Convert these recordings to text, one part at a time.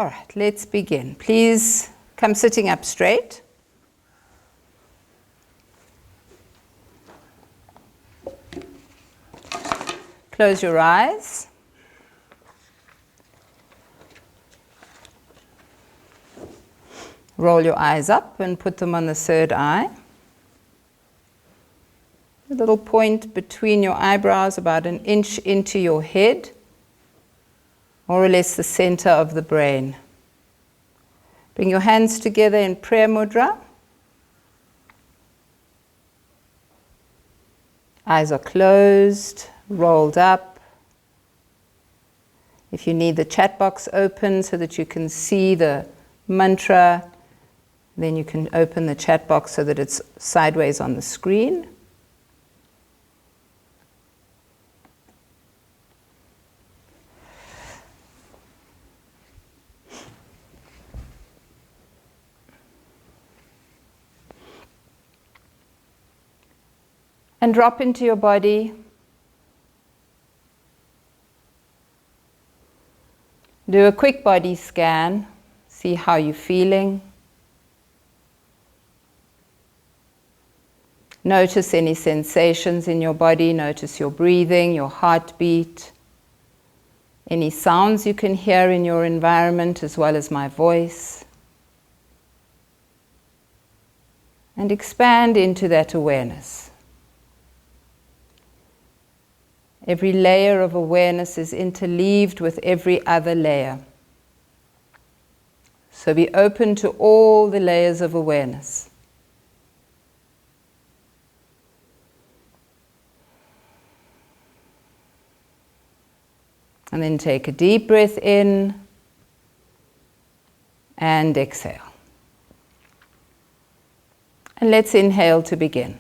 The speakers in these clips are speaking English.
All right, let's begin. Please come sitting up straight. Close your eyes. Roll your eyes up and put them on the third eye. A little point between your eyebrows, about an inch into your head, more or less the center of the brain. Bring your hands together in prayer mudra. Eyes are closed, rolled up. If you need the chat box open so that you can see the mantra, then you can open the chat box so that it's sideways on the screen. And drop into your body. Do a quick body scan. See how you're feeling. Notice any sensations in your body. Notice your breathing, your heartbeat. Any sounds you can hear in your environment as well as my voice. And expand into that awareness. Every layer of awareness is interleaved with every other layer. So be open to all the layers of awareness. And then take a deep breath in and exhale. And let's inhale to begin.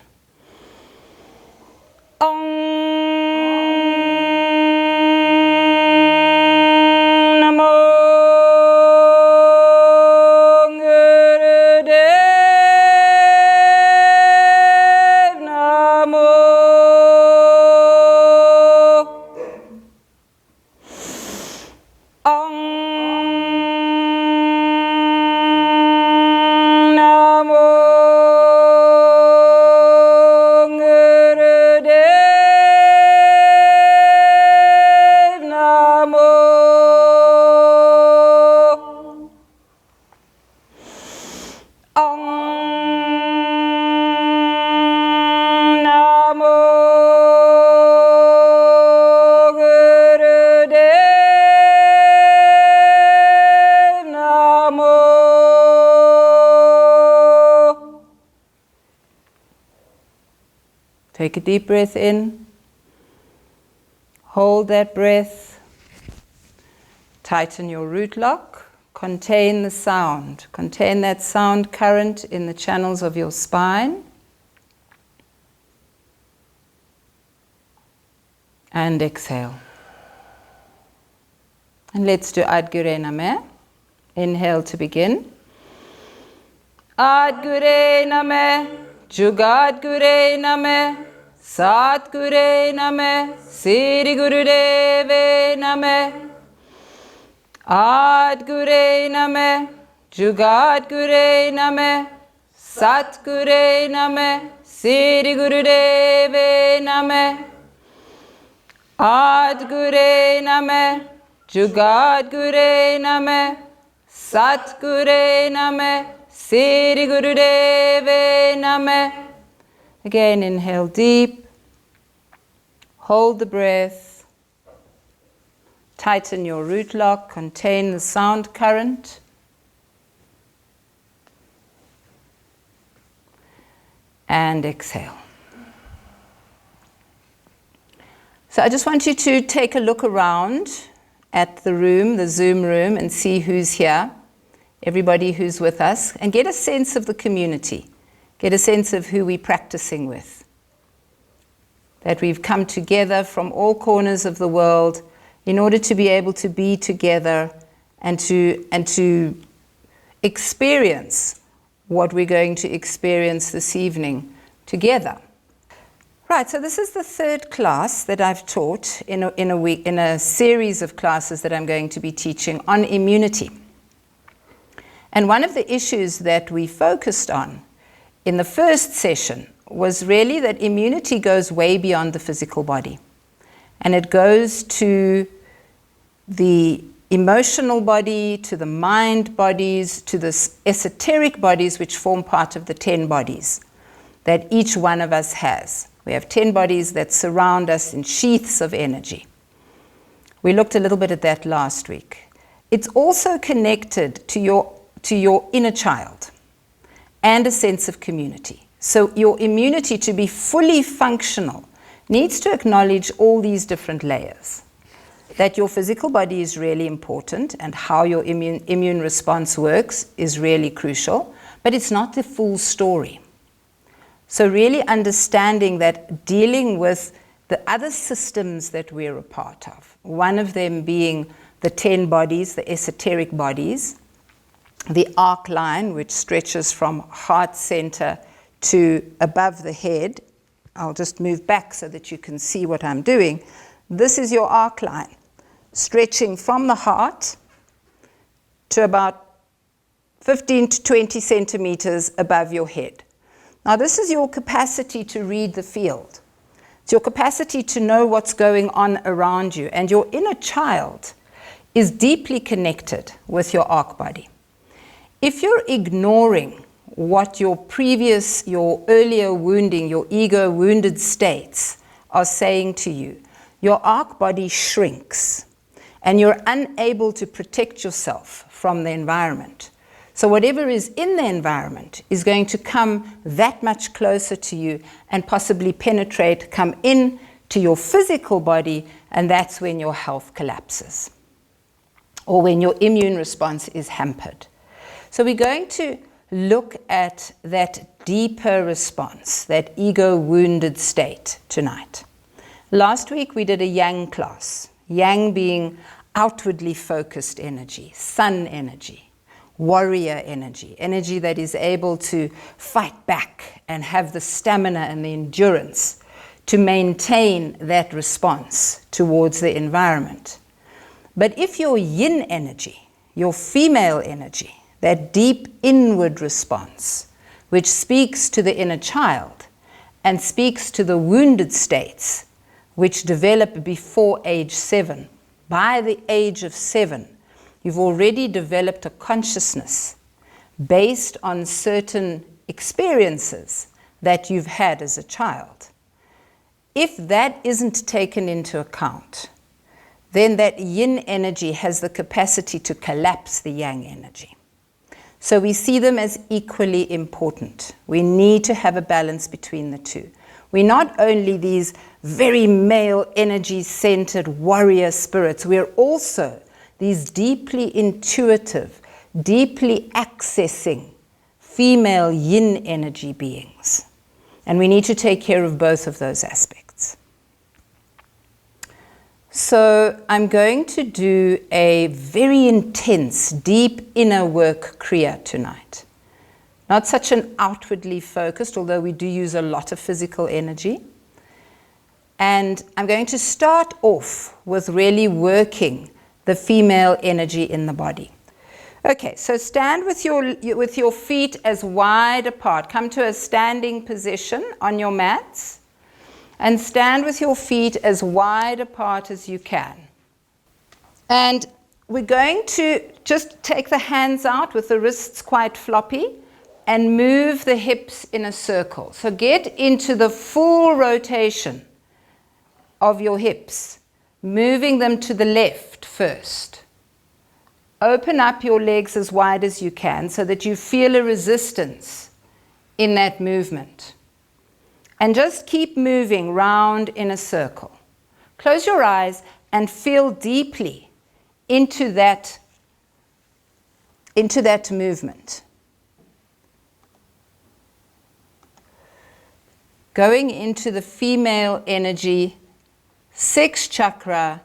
Take a deep breath in. Hold that breath. Tighten your root lock. Contain the sound. Contain that sound current in the channels of your spine. And exhale. And let's do Adgure Name. Inhale to begin. Adgure Name. Jugadgure Name. Satgure Name. Sri Gurudeve Name. Adgure Name. Jugadgure Name. Satgure Name. Sri Gurudeve Name. Adgure Name. Jugadgure Name. Satgure Name. Sri Gurudeve Name. Again, inhale deep. Hold the breath. Tighten your root lock. Contain the sound current. And exhale. So I just want you to take a look around at the room, the Zoom room, and see who's here, everybody who's with us, and get a sense of the community. Get a sense of who we're practicing with. That we've come together from all corners of the world in order to be able to be together and to experience what we're going to experience this evening together. Right, so this is the third class that I've taught in a week, in a series of classes that I'm going to be teaching on immunity. And one of the issues that we focused on in the first session was really that immunity goes way beyond the physical body. And it goes to the emotional body, to the mind bodies, to the esoteric bodies, which form part of the 10 bodies that each one of us has. We have 10 bodies that surround us in sheaths of energy. We looked a little bit at that last week. It's also connected to your inner child and a sense of community. So your immunity, to be fully functional, needs to acknowledge all these different layers. That your physical body is really important, and how your immune response works is really crucial, but it's not the full story. So really understanding that, dealing with the other systems that we're a part of, one of them being the 10 bodies, the esoteric bodies, the Arcline, which stretches from heart center to above the head. I'll just move back so that you can see what I'm doing. This is your Arcline, stretching from the heart to about 15 to 20 centimeters above your head. Now, this is your capacity to read the field. It's your capacity to know what's going on around you. And your inner child is deeply connected with your arc body. If you're ignoring what your earlier wounding, your ego wounded states are saying to you, your arc body shrinks and you're unable to protect yourself from the environment. So whatever is in the environment is going to come that much closer to you and possibly penetrate, come in to your physical body, and that's when your health collapses, or when your immune response is hampered. So we're going to look at that deeper response, that ego-wounded state tonight. Last week we did a yang class, yang being outwardly focused energy, sun energy, warrior energy, energy that is able to fight back and have the stamina and the endurance to maintain that response towards the environment. But if your yin energy, your female energy, that deep inward response, which speaks to the inner child and speaks to the wounded states, which develop before age 7, by the age of 7, you've already developed a consciousness based on certain experiences that you've had as a child. If that isn't taken into account, then that yin energy has the capacity to collapse the yang energy. So we see them as equally important. We need to have a balance between the two. We're not only these very male energy-centered warrior spirits, we're also these deeply intuitive, deeply accessing female yin energy beings. And we need to take care of both of those aspects. So I'm going to do a very intense, deep inner work kriya tonight. Not such an outwardly focused, although we do use a lot of physical energy. And I'm going to start off with really working the female energy in the body. Okay, so stand with your feet as wide apart. Come to a standing position on your mats and stand with your feet as wide apart as you can. And we're going to just take the hands out with the wrists quite floppy and move the hips in a circle. So get into the full rotation of your hips, moving them to the left first. Open up your legs as wide as you can so that you feel a resistance in that movement. And just keep moving round in a circle. Close your eyes and feel deeply into that movement. Going into the female energy, 6th chakra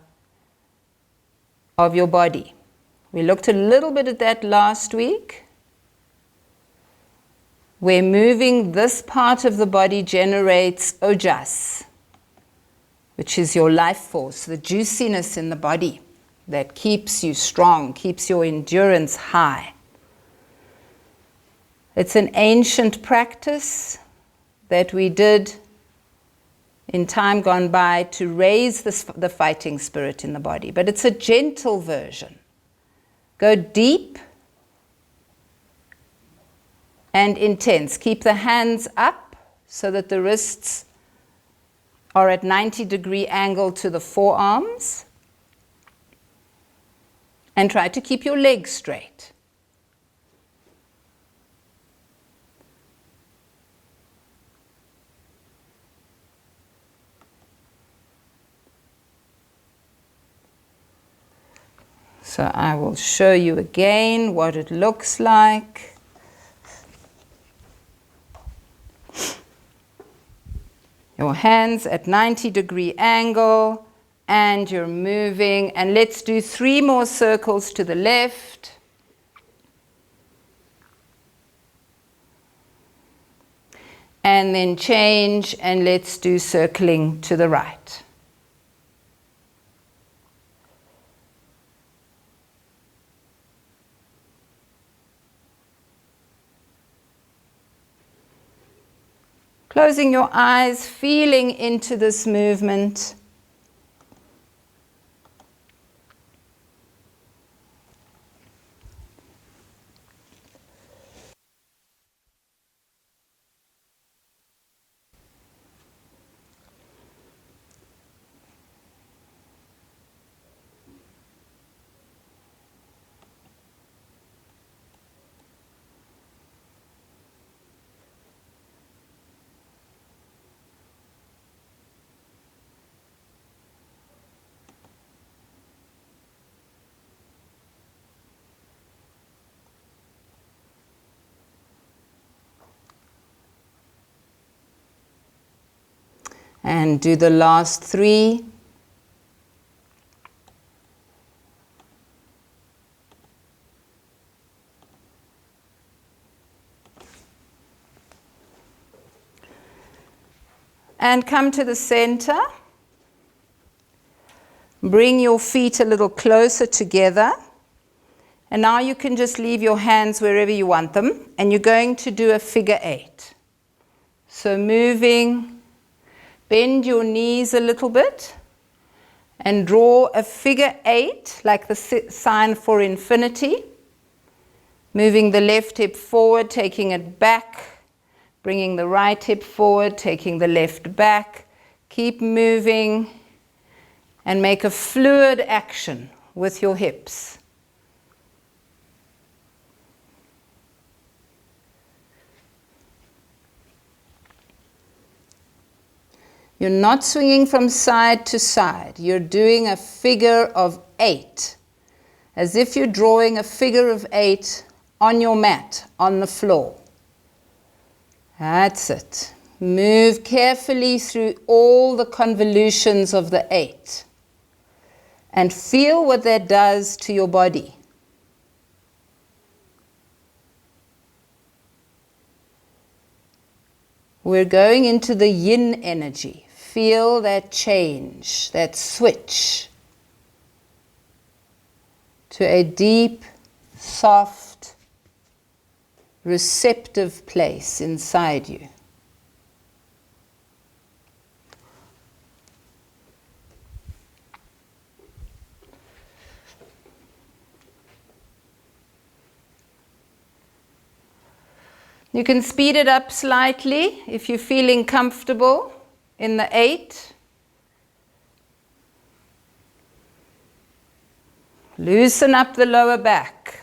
of your body. We looked a little bit at that last week. Where moving this part of the body generates ojas, which is your life force, the juiciness in the body that keeps you strong, keeps your endurance high. It's an ancient practice that we did in time gone by to raise the fighting spirit in the body. But it's a gentle version. Go deep and intense. Keep the hands up so that the wrists are at 90-degree angle to the forearms. And try to keep your legs straight. So I will show you again what it looks like. Your hands at 90-degree angle, and you're moving. And let's do 3 more circles to the left. And then change, and let's do circling to the right. Closing your eyes, feeling into this movement. And do the last 3. And come to the center. Bring your feet a little closer together. And now you can just leave your hands wherever you want them. And you're going to do a figure 8. So moving. Bend your knees a little bit and draw a figure 8, like the sign for infinity. Moving the left hip forward, taking it back. Bringing the right hip forward, taking the left back. Keep moving and make a fluid action with your hips. You're not swinging from side to side. You're doing a figure of 8, as if you're drawing a figure of 8 on your mat, on the floor. That's it. Move carefully through all the convolutions of the 8 and feel what that does to your body. We're going into the yin energy. Feel that change, that switch to a deep, soft, receptive place inside you. You can speed it up slightly if you're feeling comfortable in the 8. Loosen up the lower back.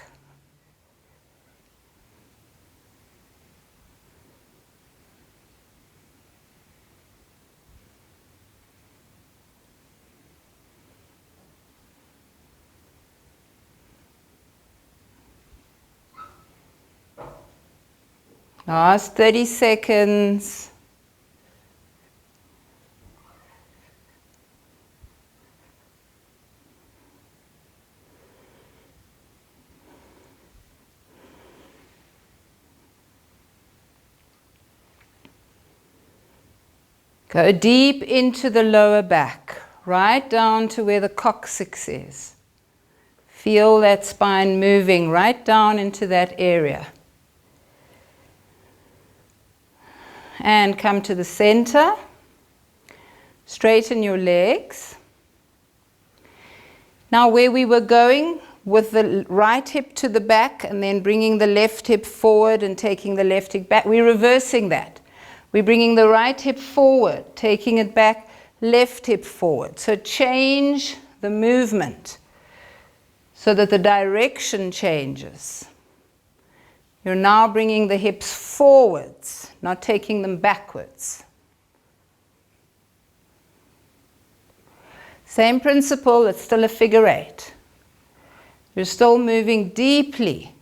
Last 30 seconds. Go deep into the lower back, right down to where the coccyx is. Feel that spine moving right down into that area. And come to the center. Straighten your legs. Now where we were going with the right hip to the back and then bringing the left hip forward and taking the left hip back, we're reversing that. We're bringing the right hip forward, taking it back, left hip forward. So change the movement so that the direction changes. You're now bringing the hips forwards, not taking them backwards. Same principle, it's still a figure eight. You're still moving deeply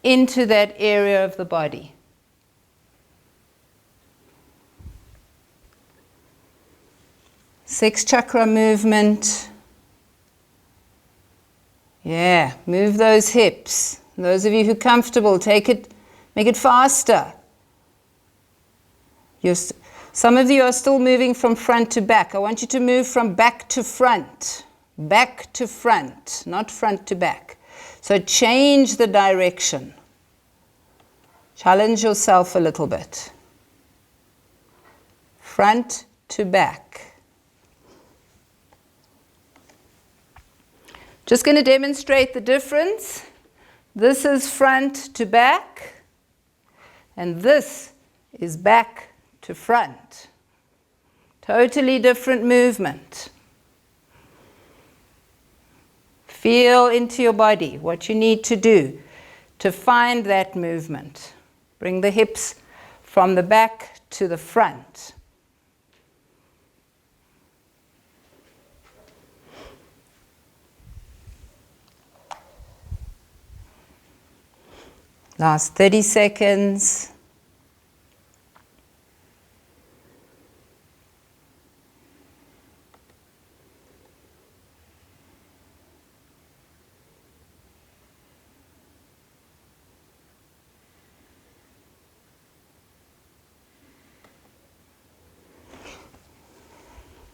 into that area of the body. Sixth chakra movement. Yeah, move those hips. Those of you who are comfortable, make it faster. Some of you are still moving from front to back. I want you to move from back to front, not front to back. So change the direction. Challenge yourself a little bit. Front to back. Just going to demonstrate the difference. This is front to back, and this is back to front. Totally different movement. Feel into your body what you need to do to find that movement. Bring the hips from the back to the front. Last 30 seconds.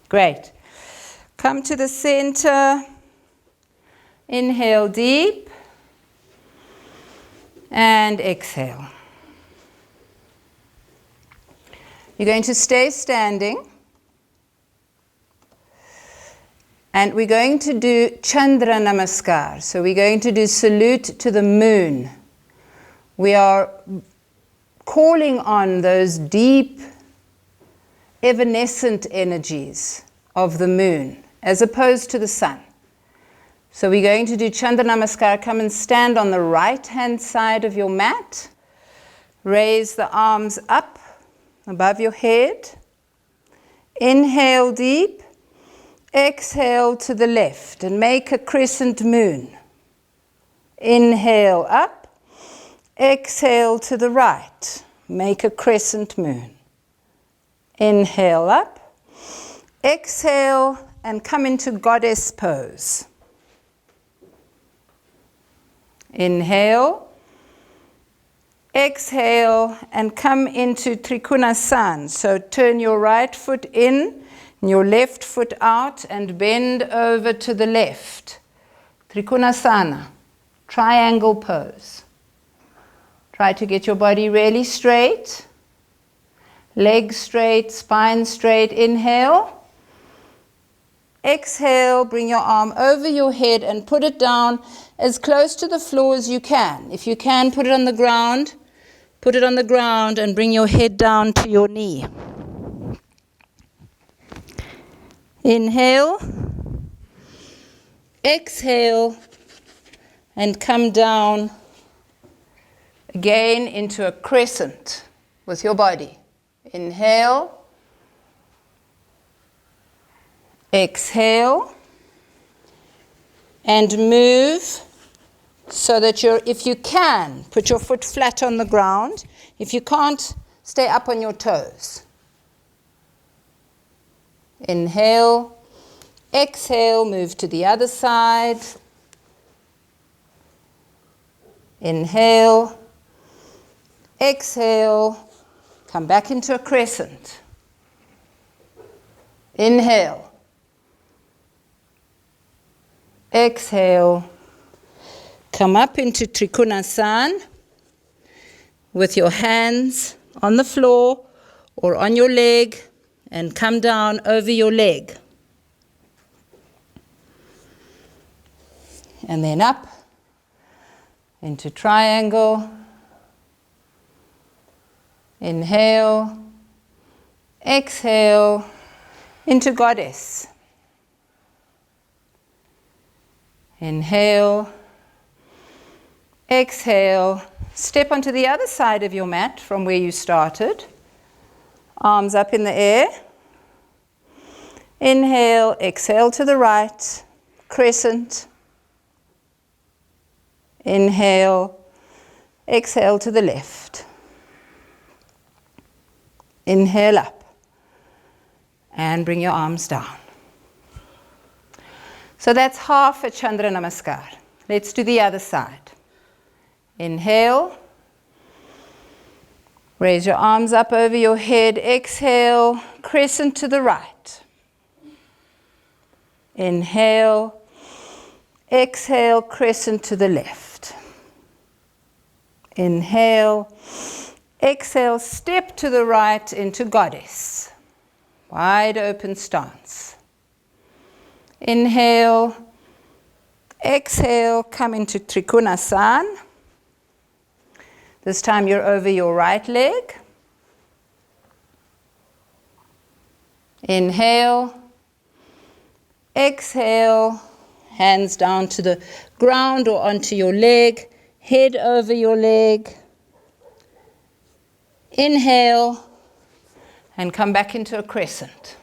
Great. Come to the center. Inhale deep. And exhale. You're going to stay standing. And we're going to do Chandra Namaskar. So we're going to do salute to the moon. We are calling on those deep, evanescent energies of the moon, as opposed to the sun. So we're going to do Chandra Namaskar. Come and stand on the right-hand side of your mat. Raise the arms up above your head. Inhale deep. Exhale to the left and make a crescent moon. Inhale up. Exhale to the right. Make a crescent moon. Inhale up. Exhale and come into goddess pose. Inhale, exhale, and come into Trikonasana. So turn your right foot in, and your left foot out, and bend over to the left. Trikonasana, triangle pose. Try to get your body really straight. Legs straight, spine straight. Inhale. Exhale, bring your arm over your head and put it down as close to the floor as you can. If you can, put it on the ground. Put it on the ground and bring your head down to your knee. Inhale. Exhale. And come down again into a crescent with your body. Inhale. Exhale, and move so that if you can, put your foot flat on the ground. If you can't, stay up on your toes. Inhale, exhale, move to the other side. Inhale, exhale, come back into a crescent. Inhale. Exhale, come up into Trikonasana with your hands on the floor or on your leg and come down over your leg. And then up into triangle. Inhale, exhale, into goddess. Inhale, exhale, step onto the other side of your mat from where you started. Arms up in the air. Inhale, exhale to the right, crescent. Inhale, exhale to the left. Inhale up and bring your arms down. So that's half a Chandra Namaskar. Let's do the other side. Inhale, raise your arms up over your head. Exhale, crescent to the right. Inhale, exhale, crescent to the left. Inhale, exhale, step to the right into goddess. Wide open stance. Inhale, exhale, come into Trikonasana. This time you're over your right leg. Inhale, exhale, hands down to the ground or onto your leg, head over your leg. Inhale, and come back into a crescent.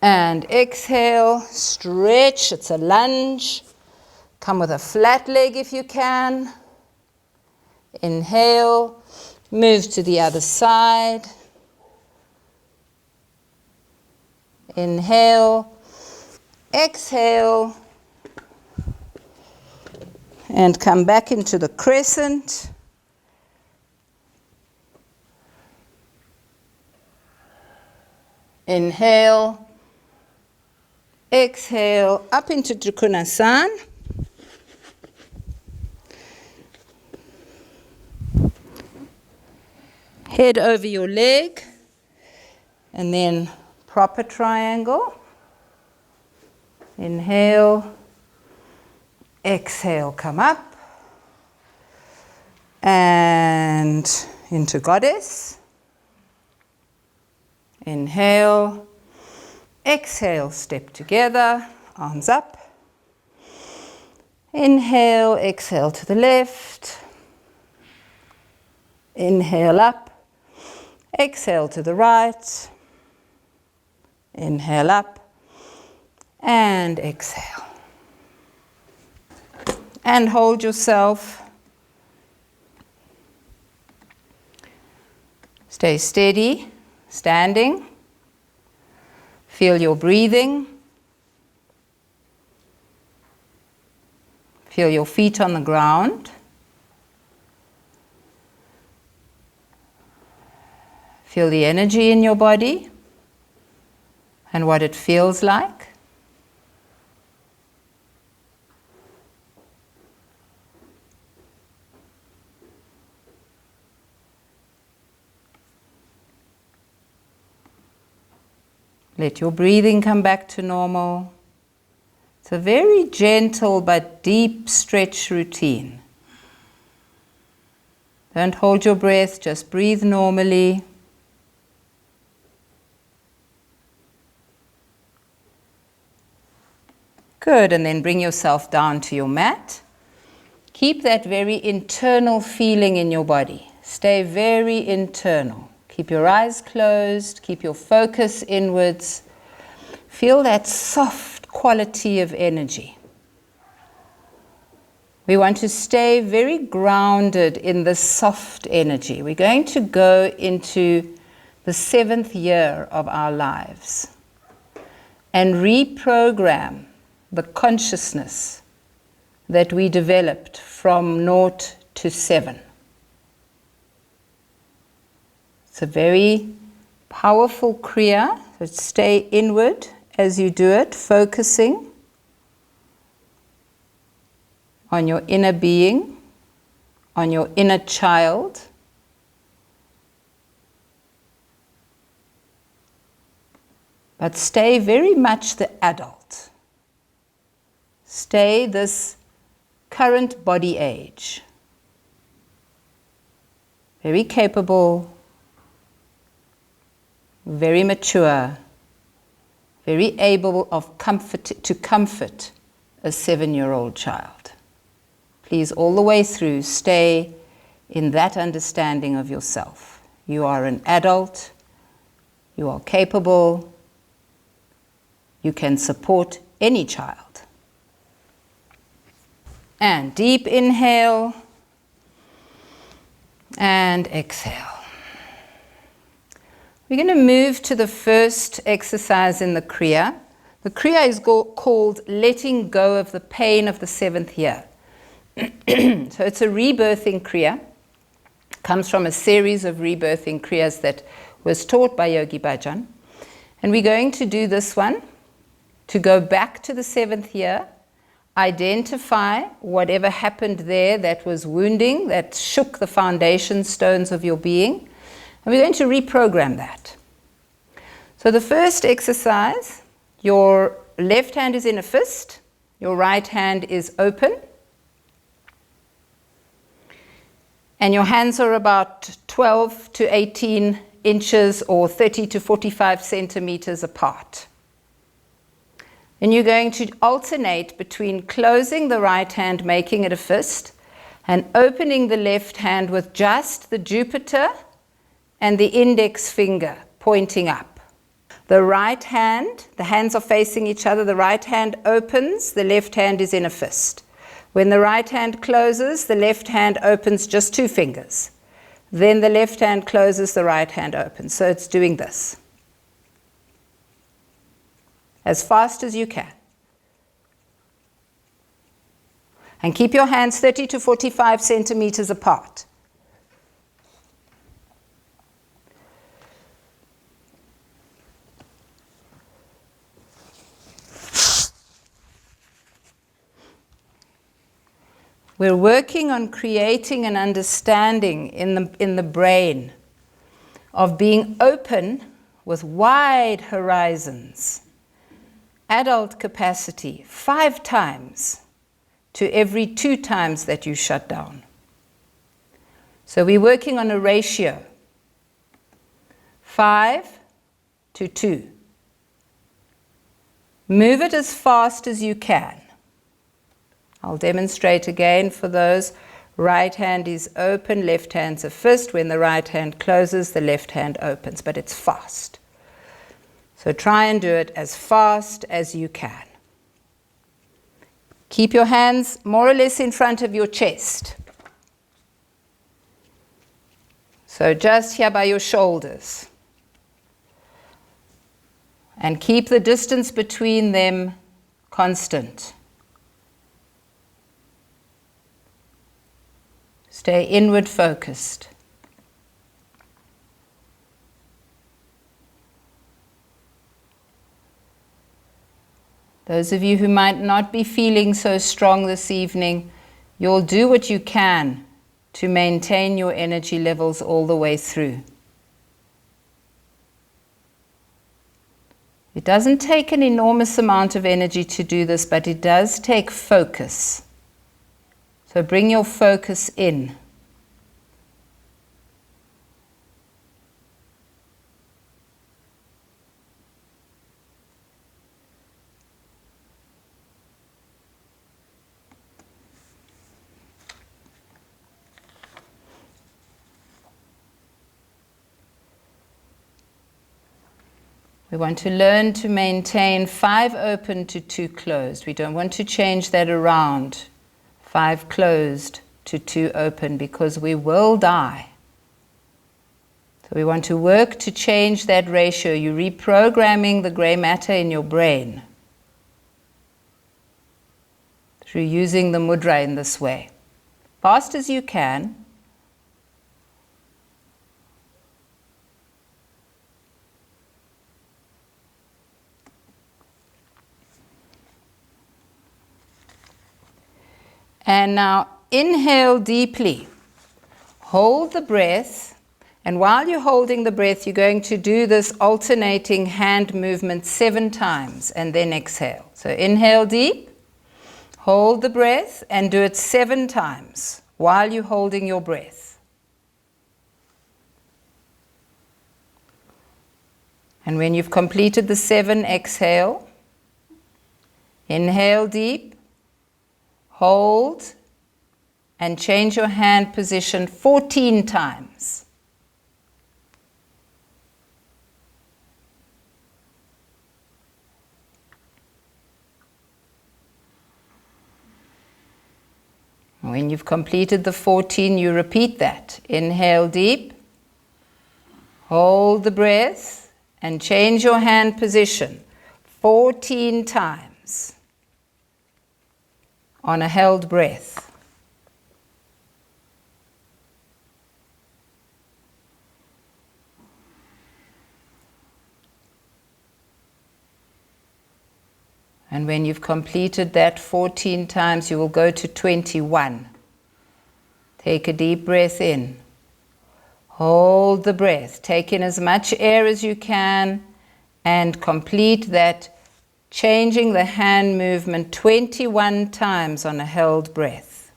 And exhale, stretch, it's a lunge. Come with a flat leg if you can. Inhale, move to the other side. Inhale, exhale, and come back into the crescent. Inhale, exhale, up into Trikonasana. Head over your leg, and then proper triangle. Inhale, exhale, come up, and into goddess. Inhale, exhale, step together, arms up. Inhale, exhale to the left. Inhale up, exhale to the right. Inhale up, and exhale. And hold yourself. Stay steady, standing. Feel your breathing. Feel your feet on the ground. Feel the energy in your body and what it feels like. Let your breathing come back to normal. It's a very gentle but deep stretch routine. Don't hold your breath, just breathe normally. Good, and then bring yourself down to your mat. Keep that very internal feeling in your body. Stay very internal. Keep your eyes closed, keep your focus inwards. Feel that soft quality of energy. We want to stay very grounded in the soft energy. We're going to go into the 7th year of our lives and reprogram the consciousness that we developed from 0 to 7. It's a very powerful kriya, so stay inward as you do it, focusing on your inner being, on your inner child. But stay very much the adult. Stay this current body age. Very capable, very mature, very able to comfort a 7-year-old child. Please, all the way through, stay in that understanding of yourself. You are an adult, you are capable, you can support any child. And deep inhale and exhale. We're going to move to the first exercise in the Kriya. The Kriya is called letting go of the pain of the 7th year. So it's a rebirthing Kriya. It comes from a series of rebirthing Kriyas that was taught by Yogi Bhajan. And we're going to do this one to go back to the 7th year, identify whatever happened there that was wounding, that shook the foundation stones of your being. And we're going to reprogram that. So the first exercise, your left hand is in a fist, your right hand is open, and your hands are about 12 to 18 inches or 30 to 45 centimeters apart. And you're going to alternate between closing the right hand, making it a fist, and opening the left hand with just the Jupiter and the index finger pointing up. The right hand, the hands are facing each other, the right hand opens, the left hand is in a fist. When the right hand closes, the left hand opens just 2 fingers. Then the left hand closes, the right hand opens. So it's doing this. As fast as you can. And keep your hands 30 to 45 centimeters apart. We're working on creating an understanding in the brain of being open with wide horizons. Adult capacity 5 times to every 2 times that you shut down. So we're working on a ratio 5 to 2. Move it as fast as you can. I'll demonstrate again for those. Right hand is open, left hand's a fist. When the right hand closes, the left hand opens, but it's fast. So try and do it as fast as you can. Keep your hands more or less in front of your chest. So just here by your shoulders. And keep the distance between them constant. Stay inward focused. Those of you who might not be feeling so strong this evening, you'll do what you can to maintain your energy levels all the way through. It doesn't take an enormous amount of energy to do this, but it does take focus. So bring your focus in. We want to learn to maintain 5 open to 2 closed. We don't want to change that around. 5 closed to 2 open, because we will die. So we want to work to change that ratio. You're reprogramming the grey matter in your brain through using the mudra in this way. Fast as you can. And now inhale deeply. Hold the breath. And while you're holding the breath, you're going to do this alternating hand movement 7 times and then exhale. So inhale deep, hold the breath, and do it 7 times while you're holding your breath. And when you've completed the 7, exhale. Inhale deep, hold, and change your hand position 14 times. When you've completed the 14, you repeat that. Inhale deep, hold the breath, and change your hand position 14 times on a held breath. And when you've completed that 14 times, you will go to 21. Take a deep breath in. Hold the breath. Take in as much air as you can and complete that, changing the hand movement 21 times on a held breath.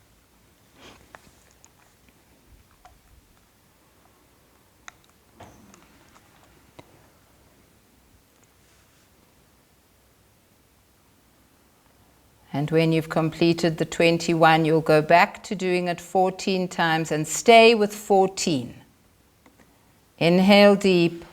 And when you've completed the 21, you'll go back to doing it 14 times and stay with 14. Inhale deep,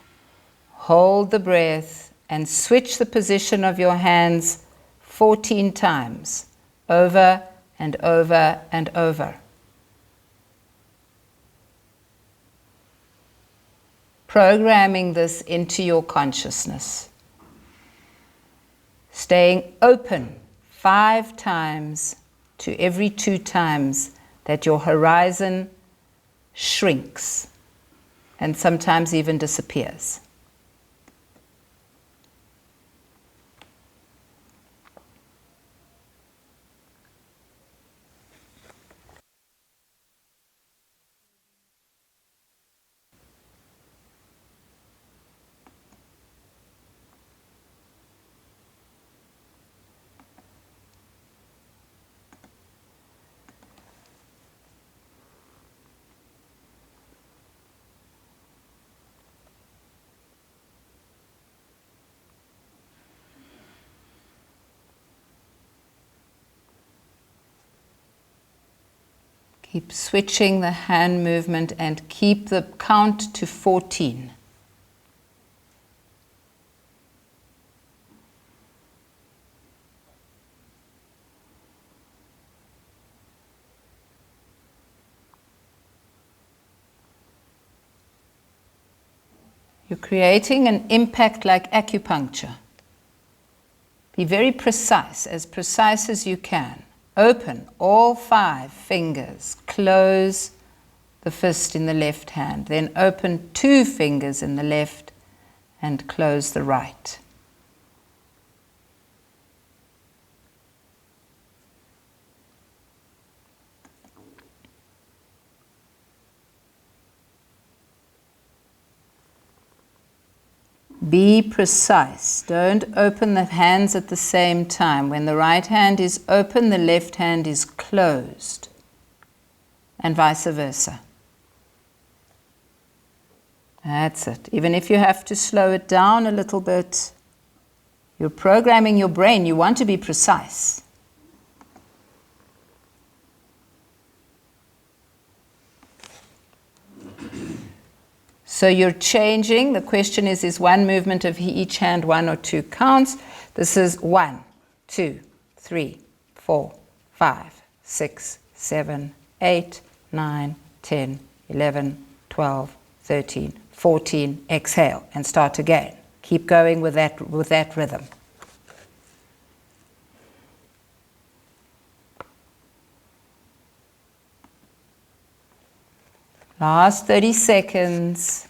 hold the breath, and switch the position of your hands 14 times, over and over and over. Programming this into your consciousness. Staying open 5 times to every 2 times that your horizon shrinks and sometimes even disappears. Keep switching the hand movement and keep the count to 14. You're creating an impact like acupuncture. Be very precise as you can. Open all 5 fingers. Close the fist in the left hand. Then open 2 fingers in the left and close the right. Be precise. Don't open the hands at the same time. When the right hand is open, the left hand is closed, and vice versa. That's it. Even if you have to slow it down a little bit, you're programming your brain. You want to be precise. So you're changing. The question is one movement of each hand 1 or 2 counts? This is 1, 2, 3, 4, 5, 6, 7, 8, 9, 10, 11, 12, 13, 14. Exhale and start again. Keep going with that rhythm. Last 30 seconds.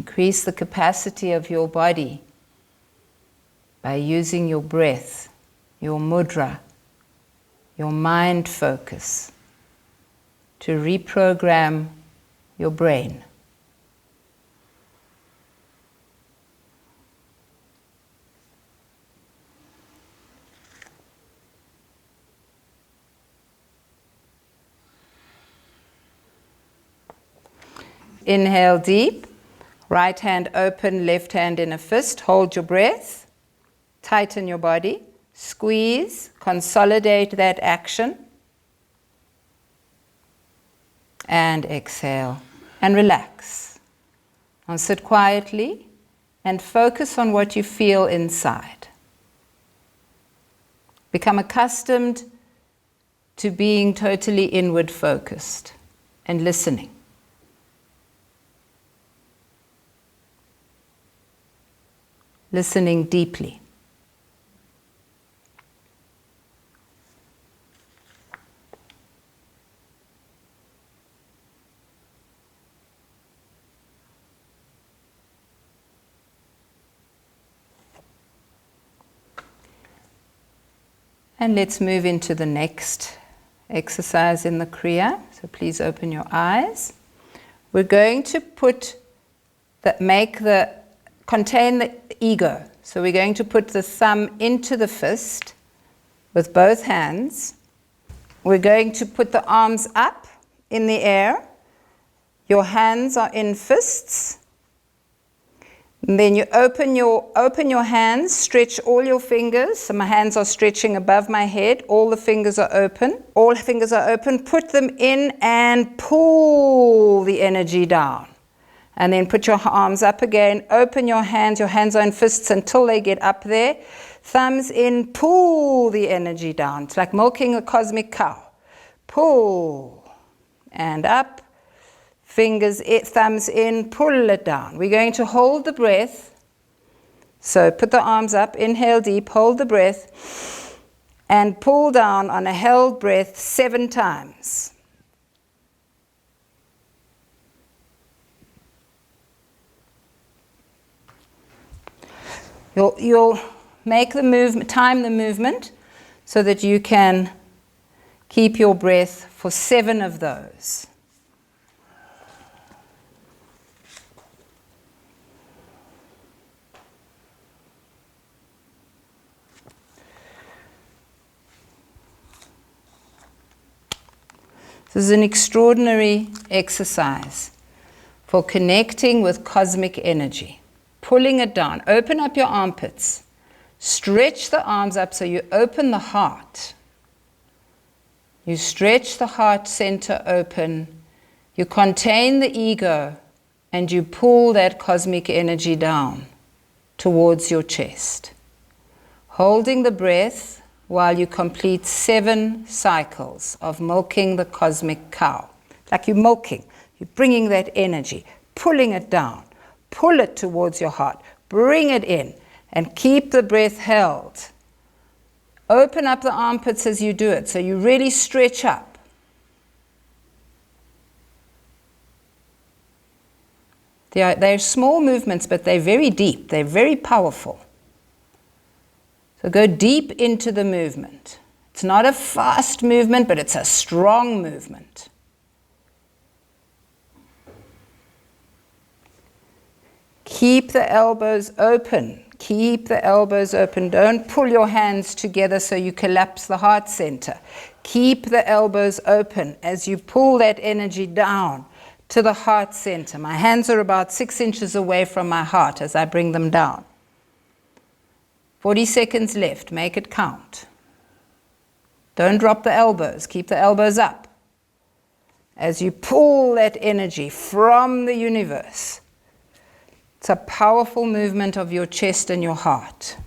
Increase the capacity of your body by using your breath, your mudra, your mind focus to reprogram your brain. Inhale deep, right hand open, left hand in a fist. Hold your breath, tighten your body, squeeze, consolidate that action, and exhale, and relax. Now sit quietly and focus on what you feel inside. Become accustomed to being totally inward focused and listening. Listening deeply. And let's move into the next exercise in the Kriya. So please open your eyes. We're going to contain the ego. So we're going to put the thumb into the fist with both hands. We're going to put the arms up in the air. Your hands are in fists. And then you open your hands, stretch all your fingers. So my hands are stretching above my head. All the fingers are open. All fingers are open. Put them in and pull the energy down. And then put your arms up again. Open your hands are in fists until they get up there. Thumbs in, pull the energy down. It's like milking a cosmic cow. Pull and up. Thumbs in, pull it down. We're going to hold the breath. So put the arms up, inhale deep, hold the breath, and pull down on a held breath 7 times. You'll make the movement, time the movement, so that you can keep your breath for 7 of those. This is an extraordinary exercise for connecting with cosmic energy. Pulling it down. Open up your armpits. Stretch the arms up so you open the heart. You stretch the heart center open. You contain the ego and you pull that cosmic energy down towards your chest. Holding the breath while you complete 7 cycles of milking the cosmic cow. Like you're milking. You're bringing that energy, pulling it down. Pull it towards your heart. Bring it in and keep the breath held. Open up the armpits as you do it so you really stretch up. They're small movements, but they're very deep. They're very powerful. So go deep into the movement. It's not a fast movement, but it's a strong movement. Keep the elbows open. Keep the elbows open. Don't pull your hands together so you collapse the heart center. Keep the elbows open as you pull that energy down to the heart center. My hands are about 6 inches away from my heart as I bring them down. 40 seconds left. Make it count. Don't drop the elbows. Keep the elbows up as you pull that energy from the universe. It's a powerful movement of your chest and your heart.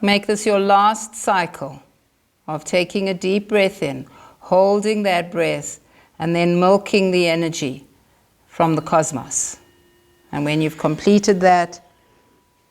Make this your last cycle of taking a deep breath in, holding that breath, and then milking the energy from the cosmos. And when you've completed that,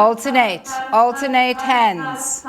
Alternate hands.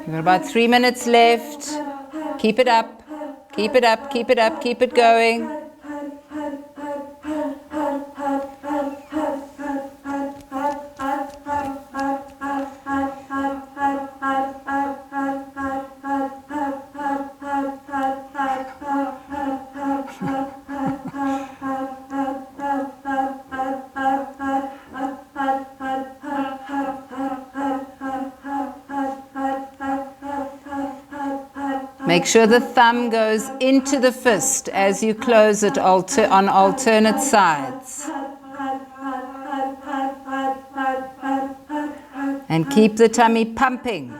You've got about 3 minutes left. Keep it up. Keep it up. Keep it up. Keep it going. Make sure the thumb goes into the fist as you close it on alternate sides. And keep the tummy pumping.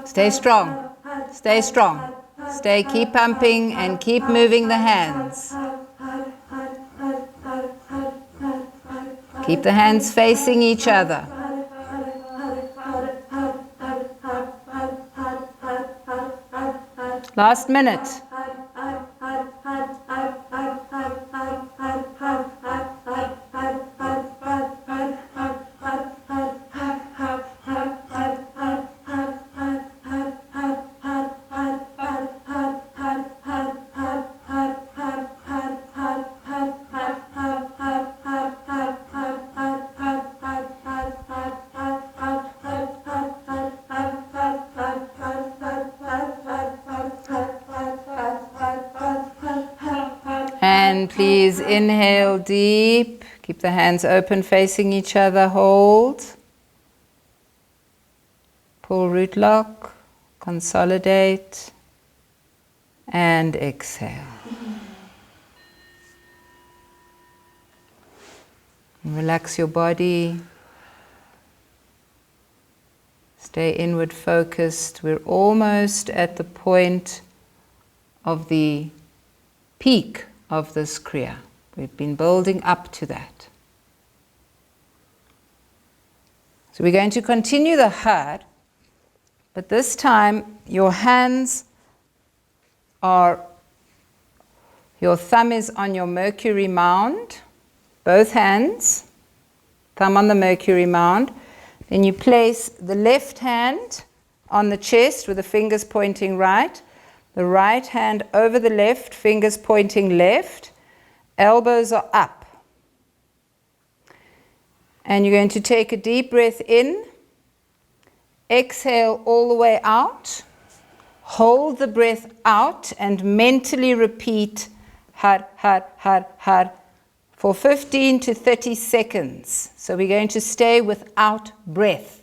Stay strong, stay strong. Keep pumping and keep moving the hands. Keep the hands facing each other. Last minute. And please inhale deep. Keep the hands open facing each other. Hold. Pull root lock. Consolidate. And exhale. And relax your body. Stay inward focused. We're almost at the point of the peak of this Kriya. We've been building up to that. So we're going to continue the heart, but this time your hands are, your thumb is on your Mercury mound, both hands, thumb on the Mercury mound. Then you place the left hand on the chest with the fingers pointing right. The right hand over the left, fingers pointing left, elbows are up. And you're going to take a deep breath in, exhale all the way out, hold the breath out and mentally repeat har, har, har, har for 15 to 30 seconds. So we're going to stay without breath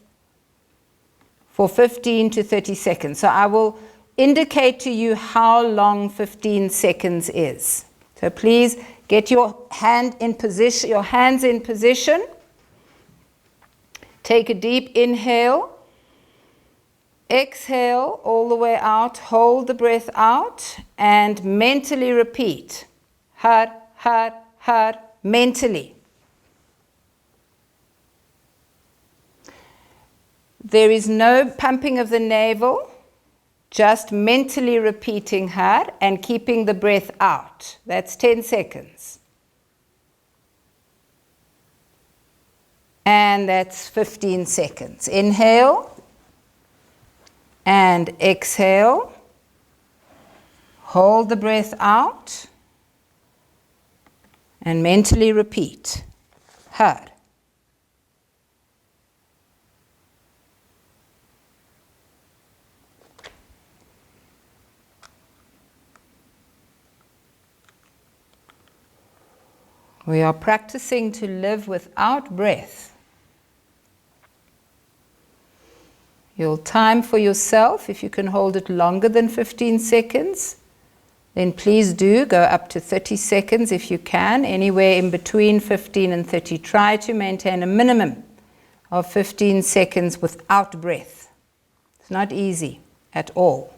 for 15 to 30 seconds. So I will indicate to you how long 15 seconds is. So please get your hands in position. Take a deep inhale. Exhale all the way out. Hold the breath out and mentally repeat. Har, har, har, mentally. There is no pumping of the navel, just mentally repeating har and keeping the breath out. That's 10 seconds. And that's 15 seconds. Inhale and exhale. Hold the breath out and mentally repeat har. We are practicing to live without breath. You'll time for yourself. If you can hold it longer than 15 seconds, then please do go up to 30 seconds if you can, anywhere in between 15 and 30. Try to maintain a minimum of 15 seconds without breath. It's not easy at all.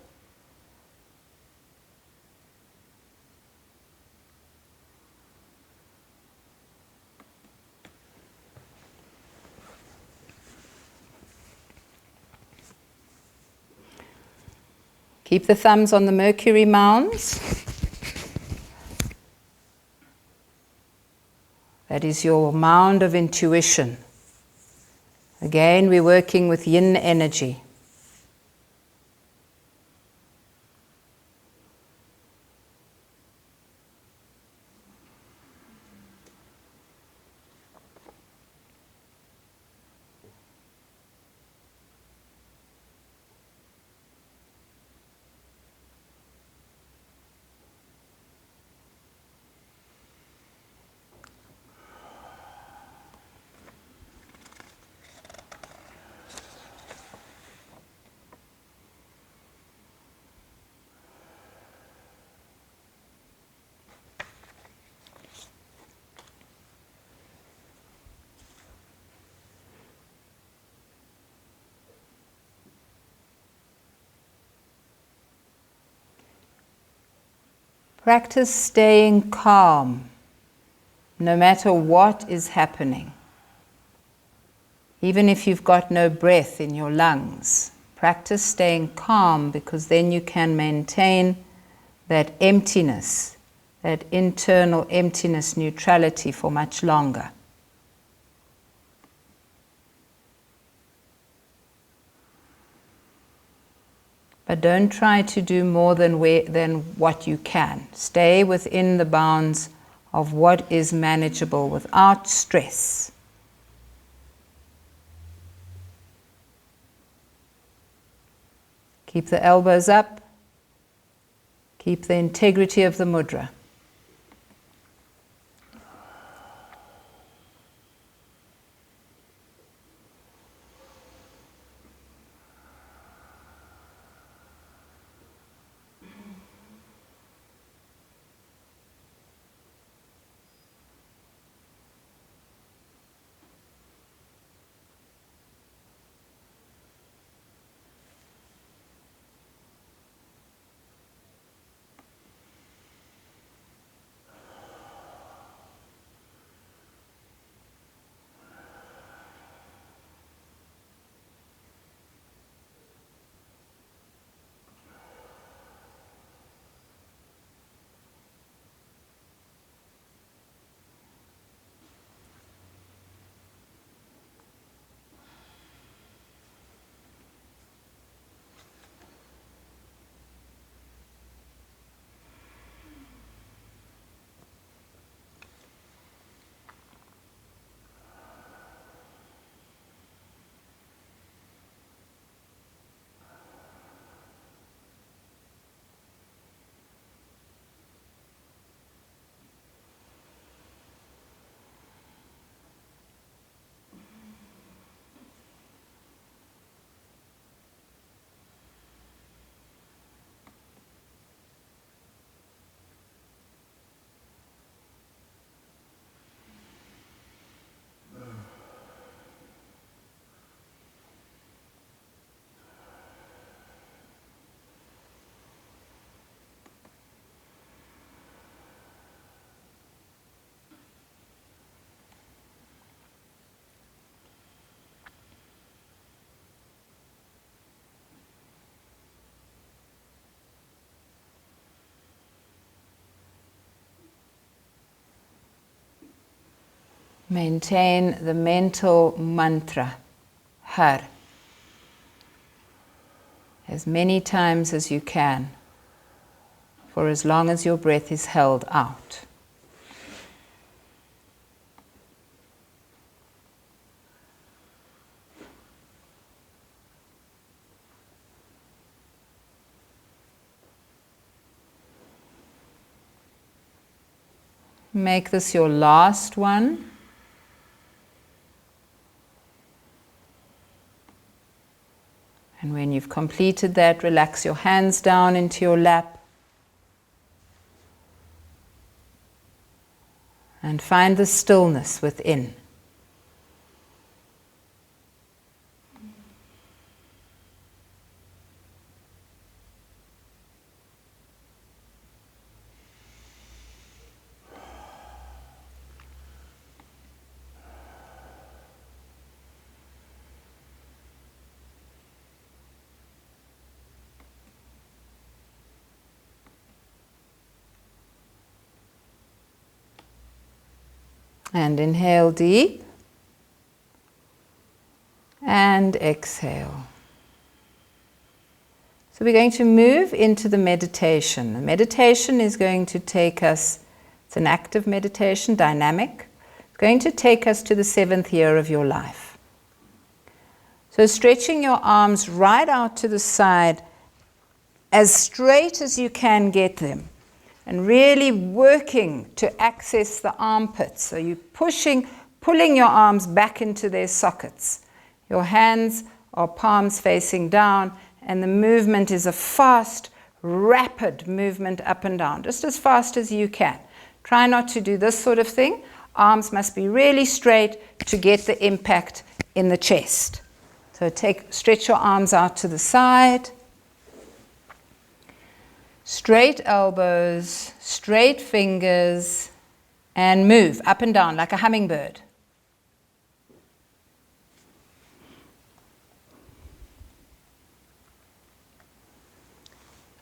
Keep the thumbs on the Mercury mounds. That is your mound of intuition. Again, we're working with yin energy. Practice staying calm, no matter what is happening. Even if you've got no breath in your lungs, practice staying calm, because then you can maintain that emptiness, that internal emptiness, neutrality for much longer. But don't try to do more than what you can. Stay within the bounds of what is manageable without stress. Keep the elbows up. Keep the integrity of the mudra. Maintain the mental mantra, Har, as many times as you can, for as long as your breath is held out. Make this your last one. And when you've completed that, relax your hands down into your lap. And find the stillness within. And inhale deep. And exhale. So we're going to move into the meditation. The meditation is going to take us, it's an active meditation, dynamic. It's going to take us to the 7th year of your life. So stretching your arms right out to the side, as straight as you can get them. And really working to access the armpits. So you're pulling your arms back into their sockets. Your hands are palms facing down, and the movement is a fast, rapid movement up and down, just as fast as you can. Try not to do this sort of thing. Arms must be really straight to get the impact in the chest. So stretch your arms out to the side. Straight elbows, straight fingers, and move up and down like a hummingbird.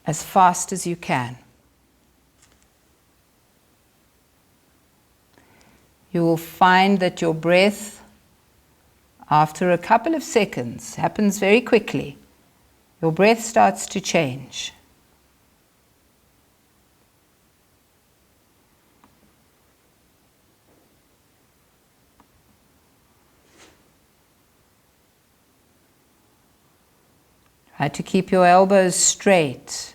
As fast as you can. You will find that your breath, after a couple of seconds, happens very quickly. Your breath starts to change. Try to keep your elbows straight.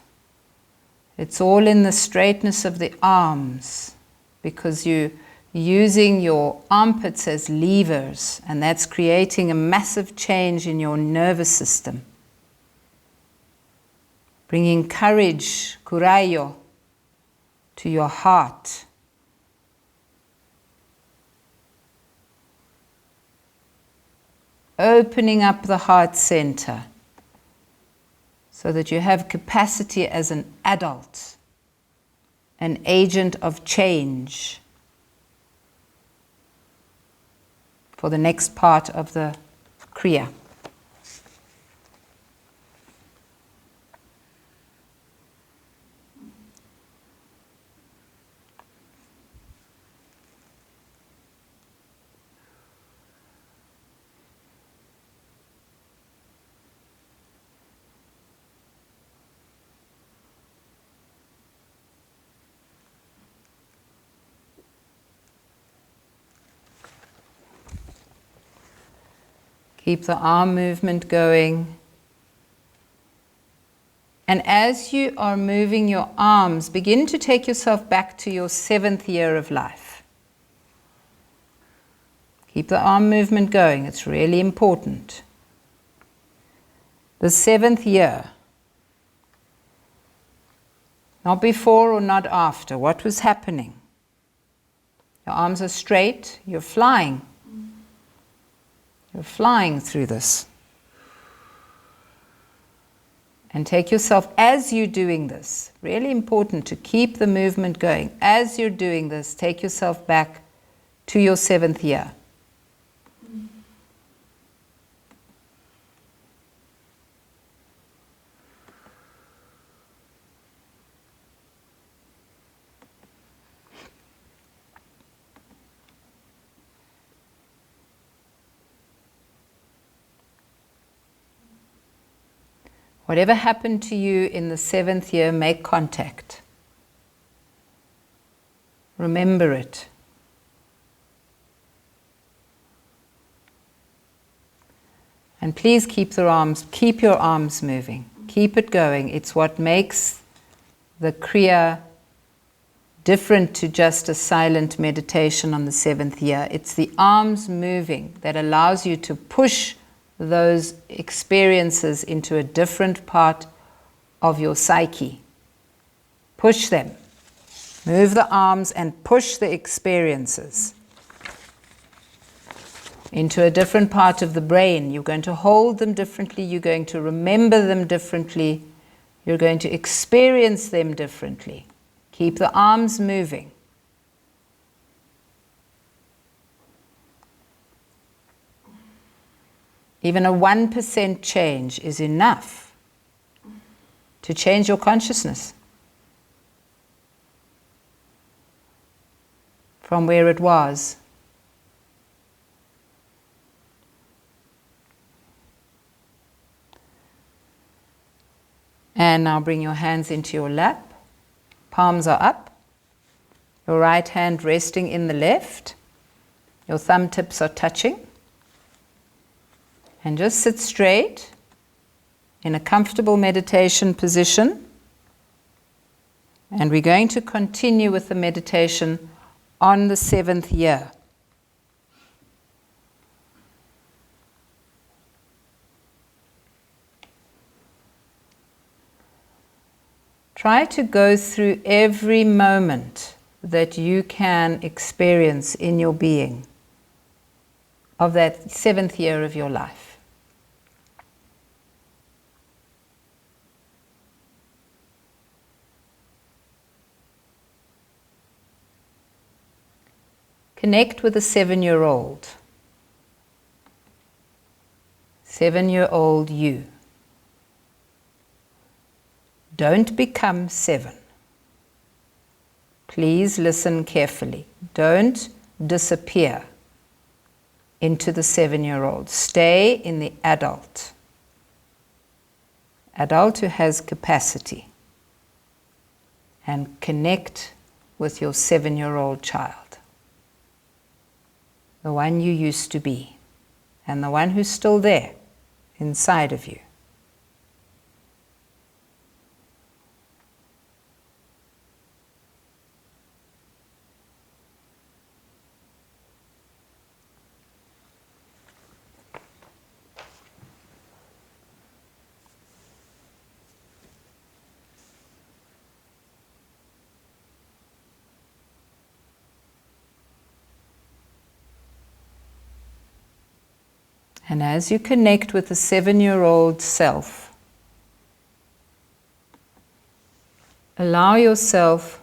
It's all in the straightness of the arms, because you're using your armpits as levers, and that's creating a massive change in your nervous system. Bringing courage, kurayo, to your heart. Opening up the heart center, so that you have capacity as an adult, an agent of change for the next part of the Kriya. Keep the arm movement going. And as you are moving your arms, begin to take yourself back to your 7th year of life. Keep the arm movement going, it's really important. The 7th year. Not before or not after. What was happening? Your arms are straight, you're flying. You're flying through this. And take yourself, as you're doing this, really important to keep the movement going. As you're doing this, take yourself back to your 7th year. Whatever happened to you in the 7th year, make contact. Remember it. And please keep your arms moving. Keep it going. It's what makes the Kriya different to just a silent meditation on the 7th year. It's the arms moving that allows you to push those experiences into a different part of your psyche. Push them. Move the arms and push the experiences into a different part of the brain. You're going to hold them differently. You're going to remember them differently. You're going to experience them differently. Keep the arms moving. Even a 1% change is enough to change your consciousness from where it was. And now bring your hands into your lap. Palms are up. Your right hand resting in the left. Your thumb tips are touching. And just sit straight in a comfortable meditation position. And we're going to continue with the meditation on the 7th year. Try to go through every moment that you can experience in your being of that 7th year of your life. Connect with a 7-year-old. 7-year-old you. Don't become 7. Please listen carefully. Don't disappear into the 7-year-old. Stay in the adult. Adult who has capacity. And connect with your 7-year-old child. The one you used to be. And the one who's still there inside of you. And as you connect with the 7-year-old self, allow yourself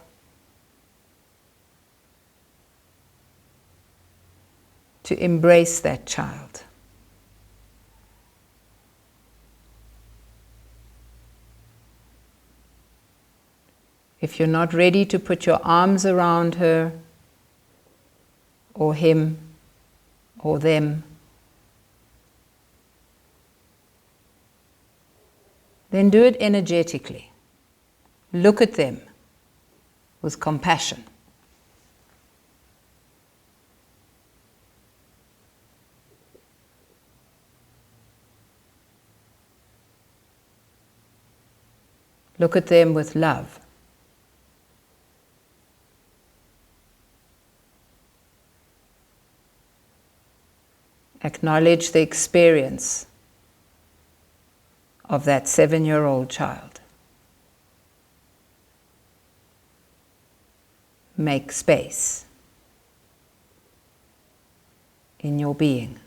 to embrace that child. If you're not ready to put your arms around her, or him, or them, then do it energetically. Look at them with compassion. Look at them with love. Acknowledge the experience of that 7-year-old child. Make space in your being.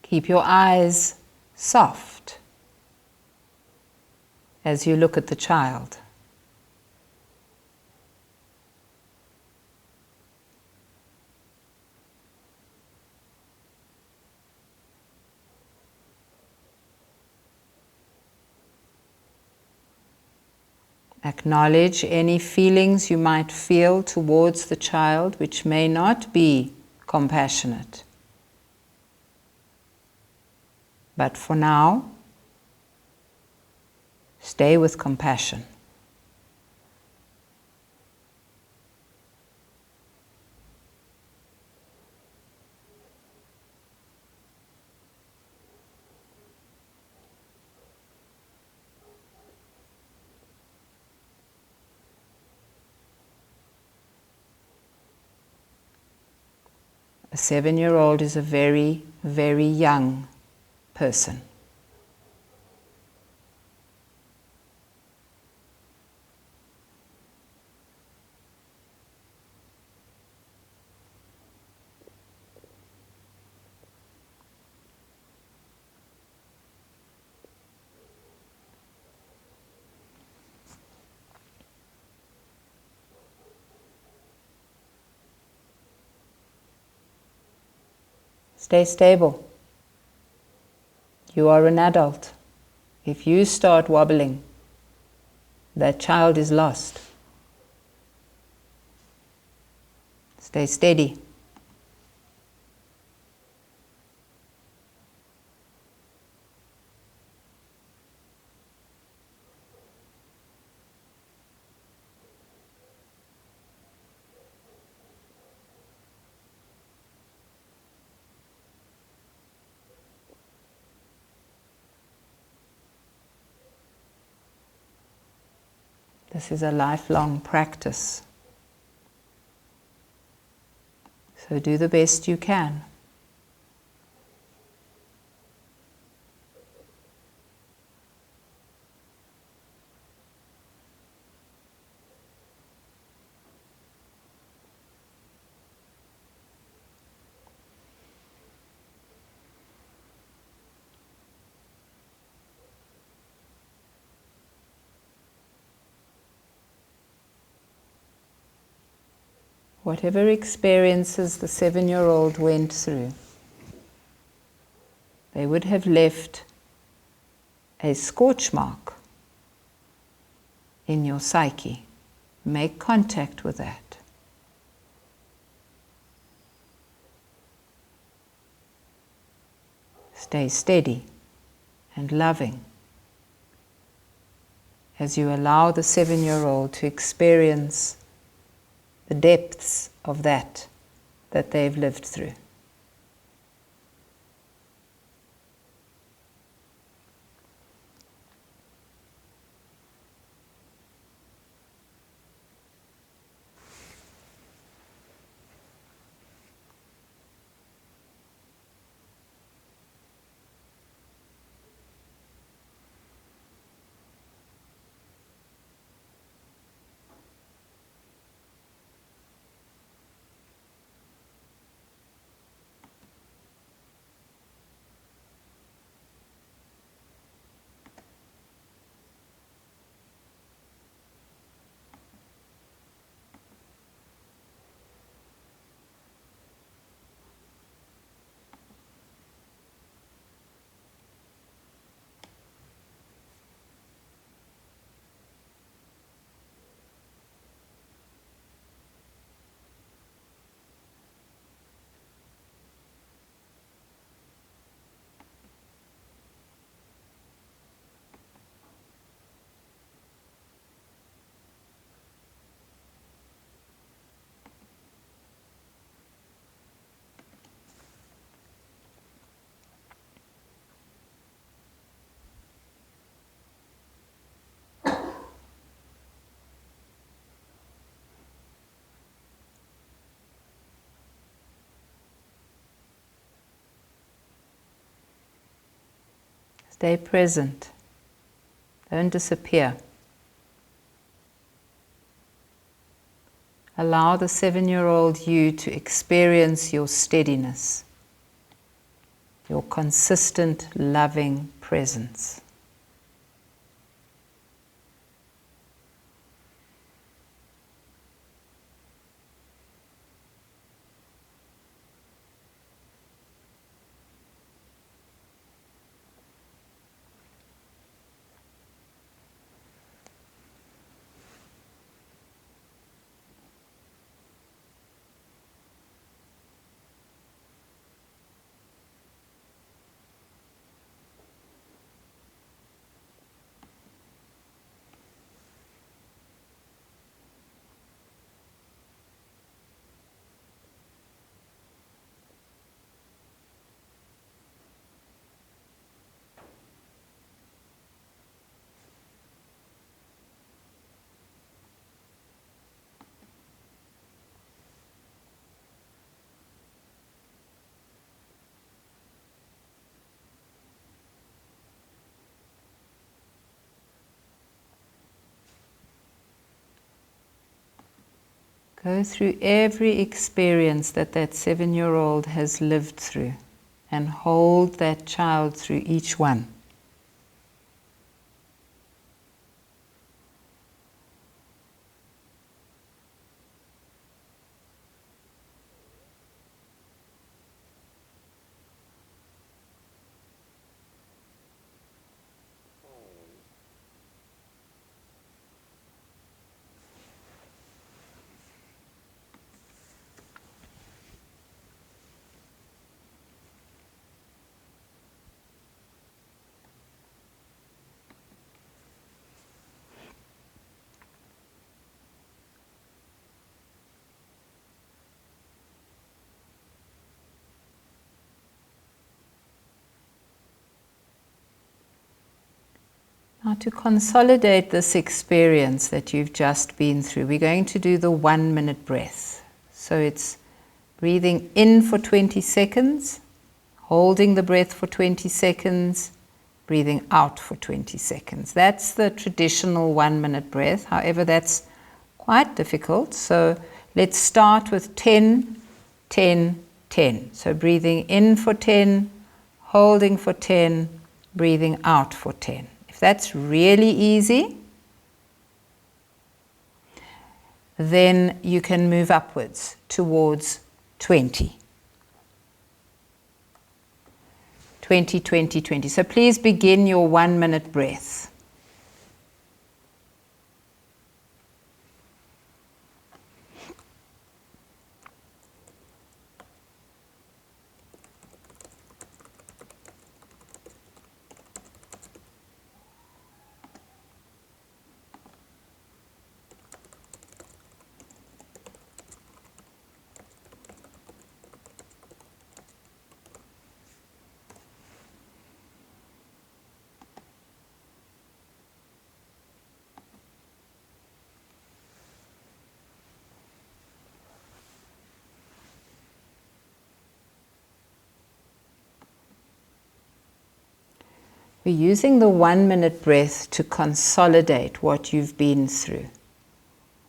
Keep your eyes soft as you look at the child. Acknowledge any feelings you might feel towards the child which may not be compassionate. But for now, stay with compassion. A 7-year-old is a very, very young person. Stay stable. You are an adult. If you start wobbling, that child is lost. Stay steady. This is a lifelong practice. So do the best you can. Whatever experiences the 7-year-old went through, they would have left a scorch mark in your psyche. Make contact with that. Stay steady and loving as you allow the 7-year-old to experience the depths of that they've lived through. Stay present. Don't disappear. Allow the 7-year-old you to experience your steadiness, your consistent, loving presence. Go through every experience that that 7-year-old has lived through and hold that child through each one. Now, to consolidate this experience that you've just been through, we're going to do the 1-minute breath. So it's breathing in for 20 seconds, holding the breath for 20 seconds, breathing out for 20 seconds. That's the traditional 1-minute breath. However, that's quite difficult. So let's start with 10, 10, 10. So breathing in for 10, holding for 10, breathing out for 10. That's really easy, then you can move upwards towards 20. 20, 20, 20. So please begin your 1-minute breath. We're using the 1-minute breath to consolidate what you've been through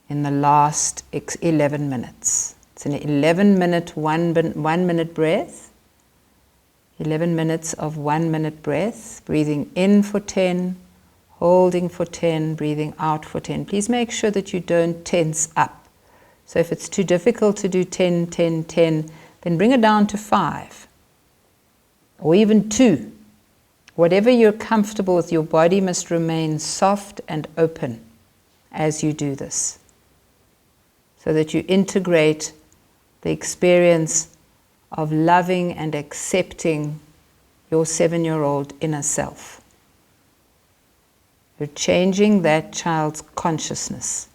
in the last 11 minutes. It's an 11-minute, 1-minute breath. 11 minutes of 1-minute breath. Breathing in for 10, holding for 10, breathing out for 10. Please make sure that you don't tense up. So if it's too difficult to do 10, 10, 10, then bring it down to 5 or even 2. Whatever you're comfortable with, your body must remain soft and open as you do this, so that you integrate the experience of loving and accepting your 7-year-old inner self. You're changing that child's consciousness.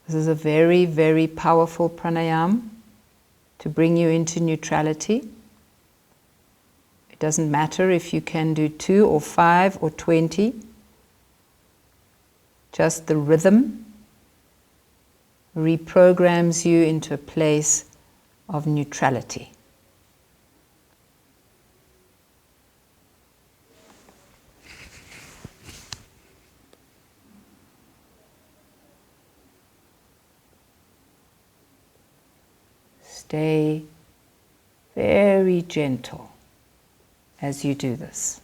This is a very, very powerful pranayama to bring you into neutrality. It doesn't matter if you can do 2 or 5 or 20. Just the rhythm reprograms you into a place of neutrality. Stay very gentle as you do this.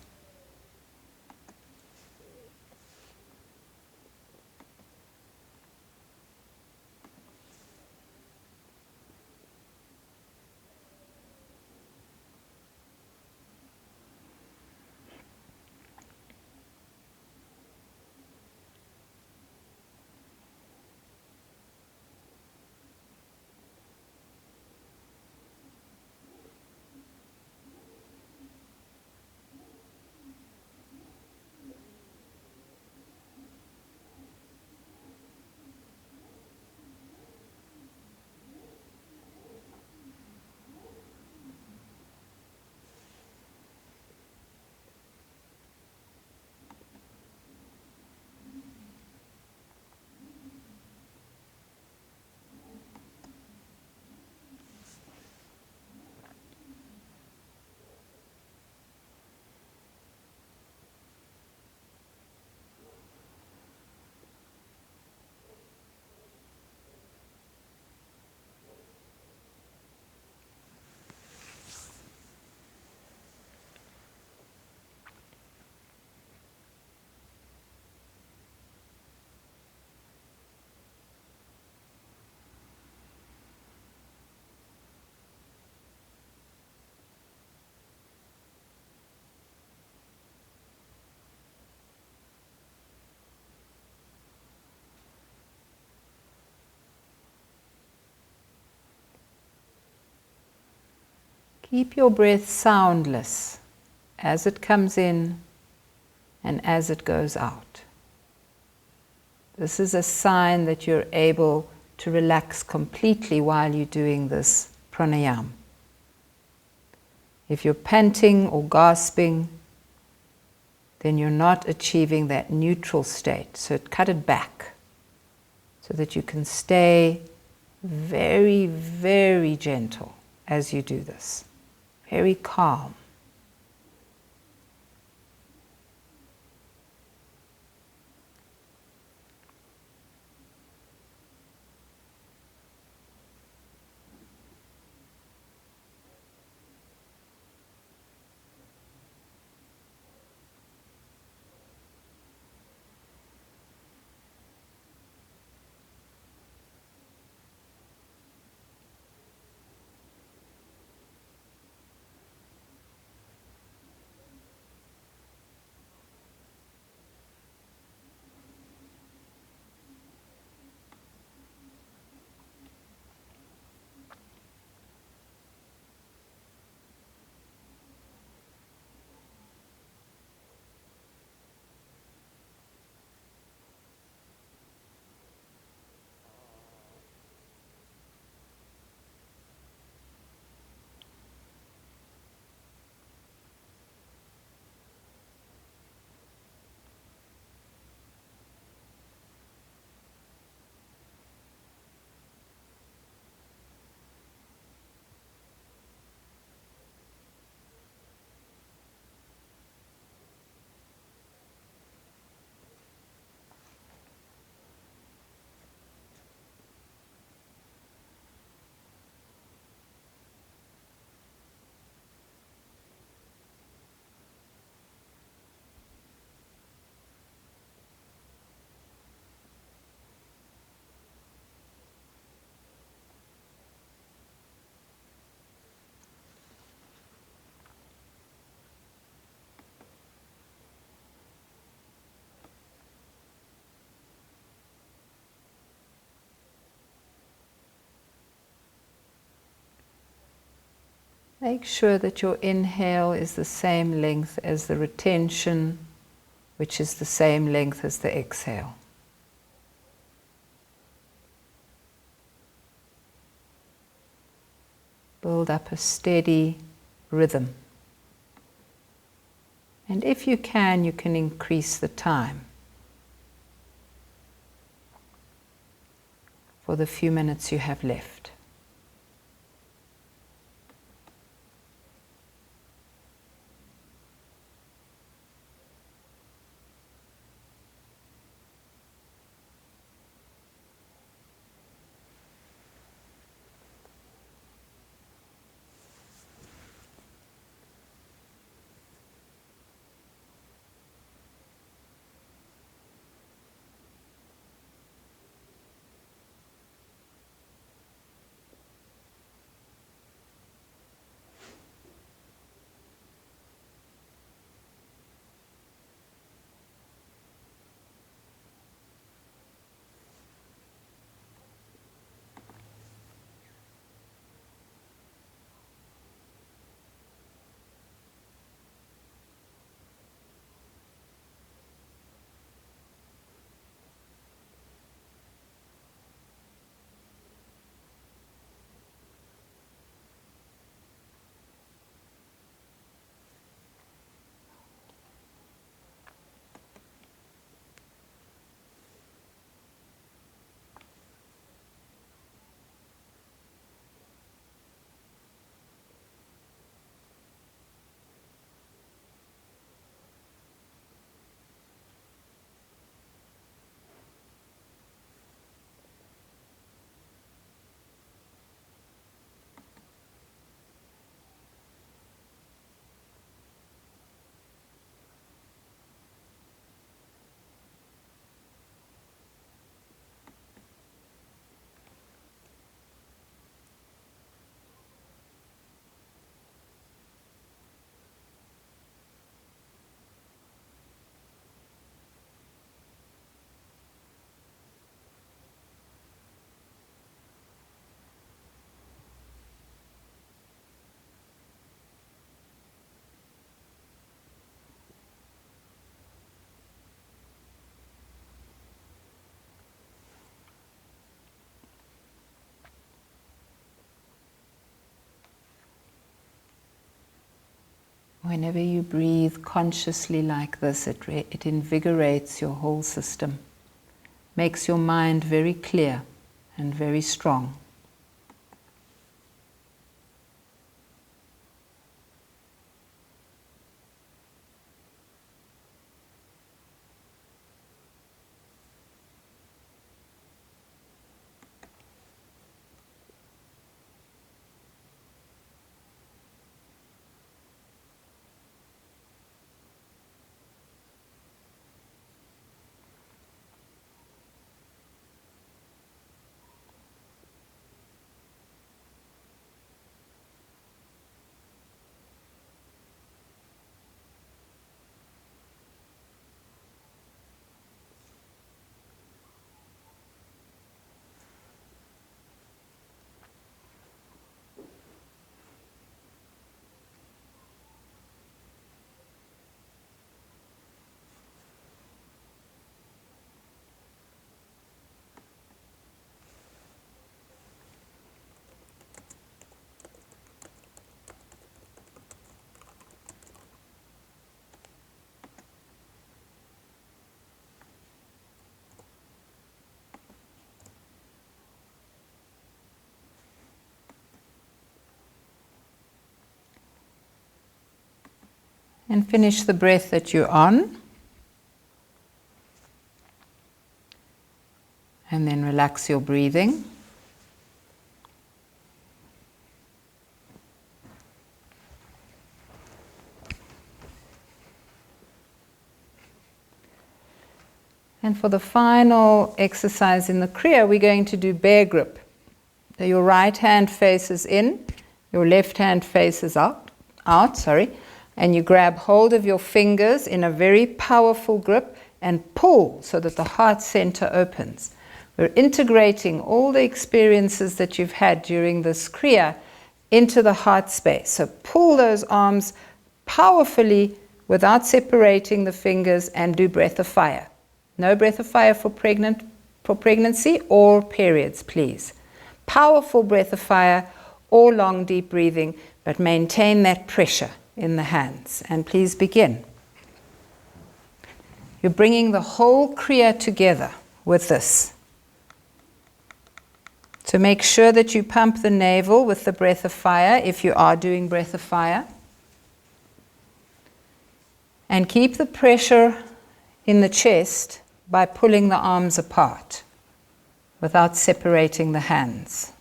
Keep your breath soundless as it comes in and as it goes out. This is a sign that you're able to relax completely while you're doing this pranayama. If you're panting or gasping, then you're not achieving that neutral state. So cut it back so that you can stay very, very gentle as you do this. Very calm. Make sure that your inhale is the same length as the retention, which is the same length as the exhale. Build up a steady rhythm. And if you can increase the time for the few minutes you have left. Whenever you breathe consciously like this, it invigorates your whole system, makes your mind very clear and very strong. And finish the breath that you're on. And then relax your breathing. And for the final exercise in the Kriya, we're going to do bear grip. So your right hand faces in, your left hand faces out, and you grab hold of your fingers in a very powerful grip and pull so that the heart center opens. We're integrating all the experiences that you've had during this Kriya into the heart space. So pull those arms powerfully without separating the fingers and do breath of fire. No breath of fire for pregnancy or periods, please. Powerful breath of fire or long deep breathing, but maintain that pressure in the hands. And please begin. You're bringing the whole Kriya together with this. So make sure that you pump the navel with the breath of fire if you are doing breath of fire. And keep the pressure in the chest by pulling the arms apart without separating the hands.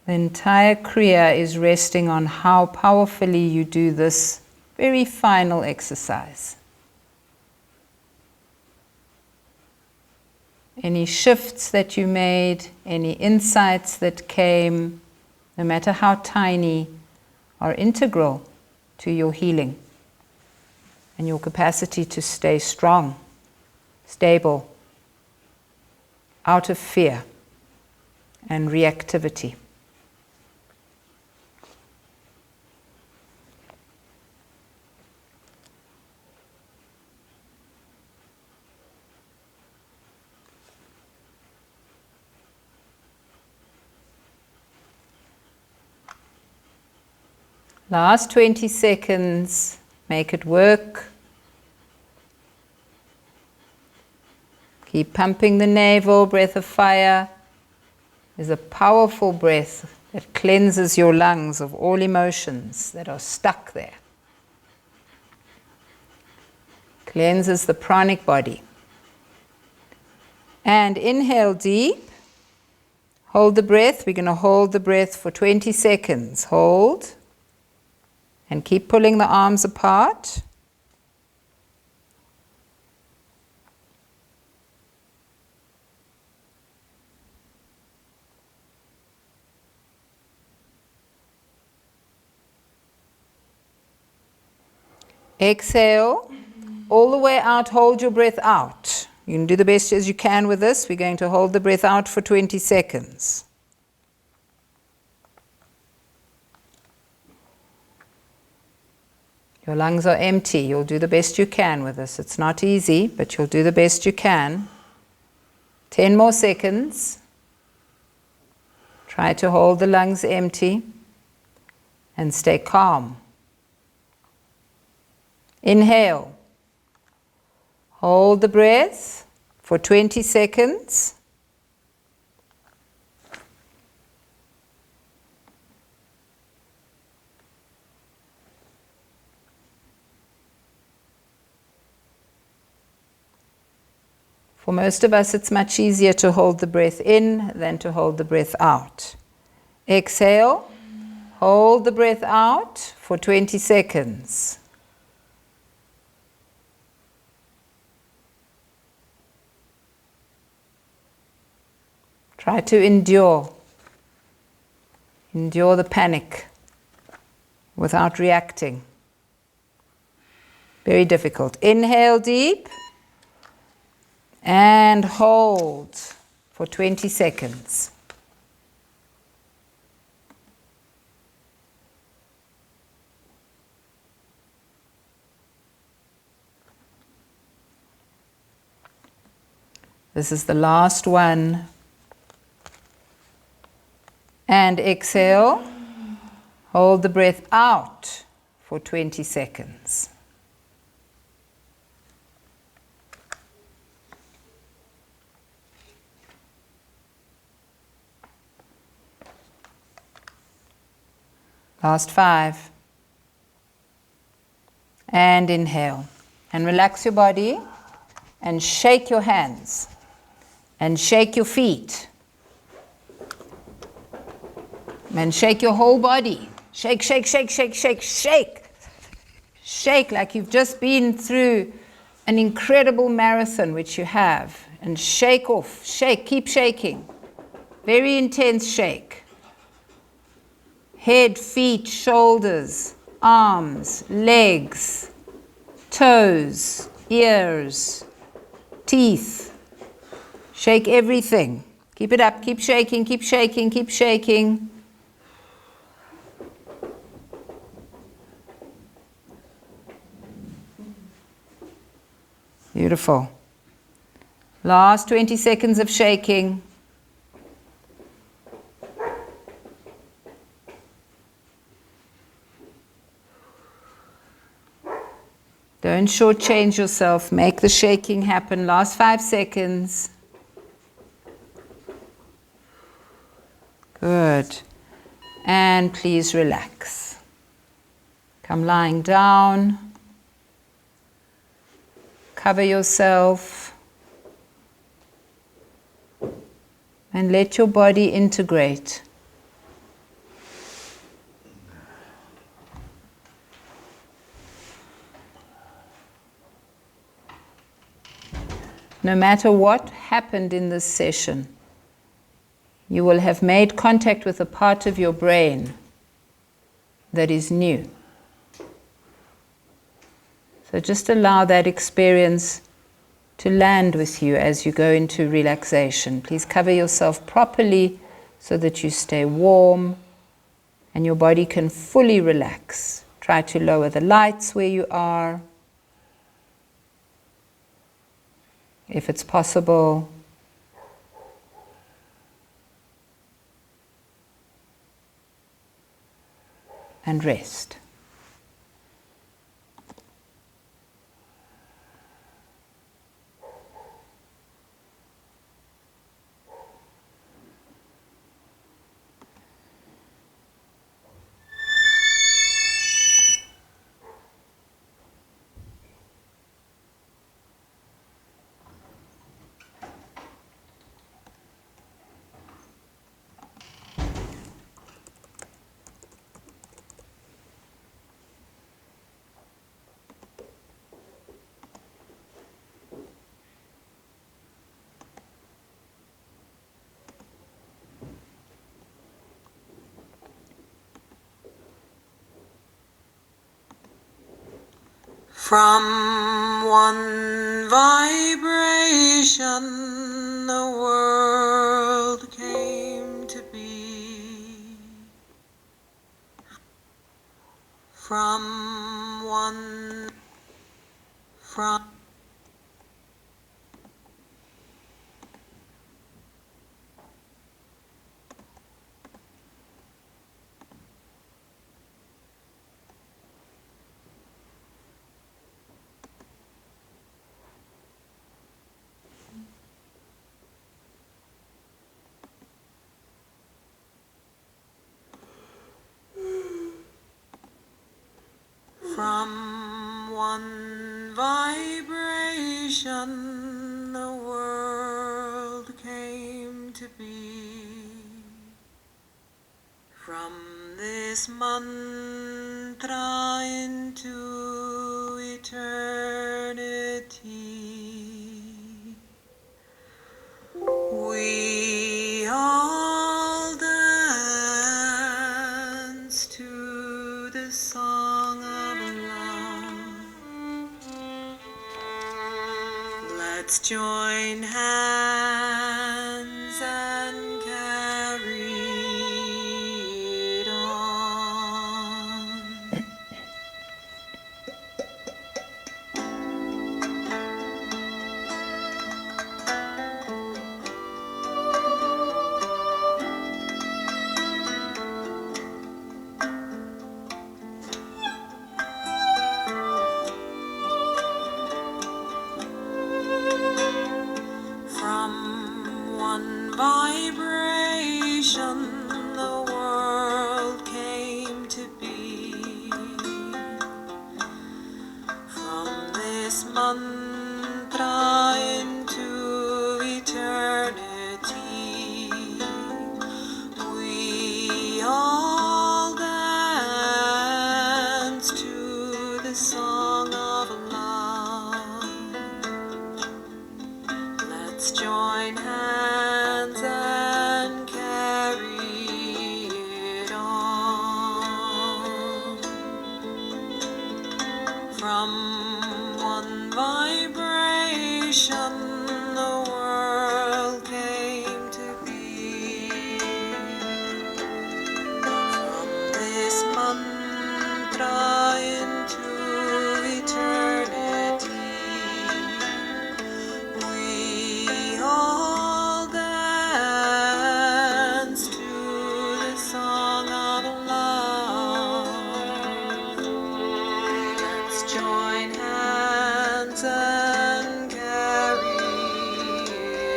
The entire Kriya is resting on how powerfully you do this very final exercise. Any shifts that you made, any insights that came, no matter how tiny, are integral to your healing and your capacity to stay strong, stable, out of fear and reactivity. Last 20 seconds, make it work. Keep pumping the navel, breath of fire is a powerful breath that cleanses your lungs of all emotions that are stuck there. Cleanses the pranic body. And inhale deep. Hold the breath. We're going to hold the breath for 20 seconds. Hold. And keep pulling the arms apart. Exhale. All the way out, hold your breath out. You can do the best as you can with this. We're going to hold the breath out for 20 seconds. Your lungs are empty. You'll do the best you can with this. It's not easy, but you'll do the best you can. 10 more seconds. Try to hold the lungs empty and stay calm. Inhale. Hold the breath for 20 seconds. For most of us, it's much easier to hold the breath in than to hold the breath out. Exhale, hold the breath out for 20 seconds. Try to endure the panic without reacting. Very difficult. Inhale deep and hold for 20 seconds. This is the last one. And exhale. Hold the breath out for 20 seconds. Last 5. And inhale. And relax your body and shake your hands and shake your feet. And shake your whole body. Shake, shake, shake, shake, shake, shake. Shake like you've just been through an incredible marathon, which you have. And shake off. Shake, keep shaking. Very intense shake. Head, feet, shoulders, arms, legs, toes, ears, teeth. Shake everything. Keep it up. Keep shaking, keep shaking, keep shaking. Beautiful. Last 20 seconds of shaking. Don't shortchange yourself. Make the shaking happen. Last 5 seconds. Good. And please relax. Come lying down. Cover yourself. And let your body integrate. No matter what happened in this session, you will have made contact with a part of your brain that is new. So just allow that experience to land with you as you go into relaxation. Please cover yourself properly so that you stay warm and your body can fully relax. Try to lower the lights where you are, if it's possible. And rest. From one vibration the world came to be. From one From one vibration, the world came to be. From this mantra into eternity, we all dance to the song of love. Let's join hands and carry it on. From one vibration, the world came to be. From this mantra into eternity, we all dance to the song of love. Let's join hands and carry it on. From one vibration, the world came to be. From this mantra into eternity, we all dance to the song of love. Let's join hands and carry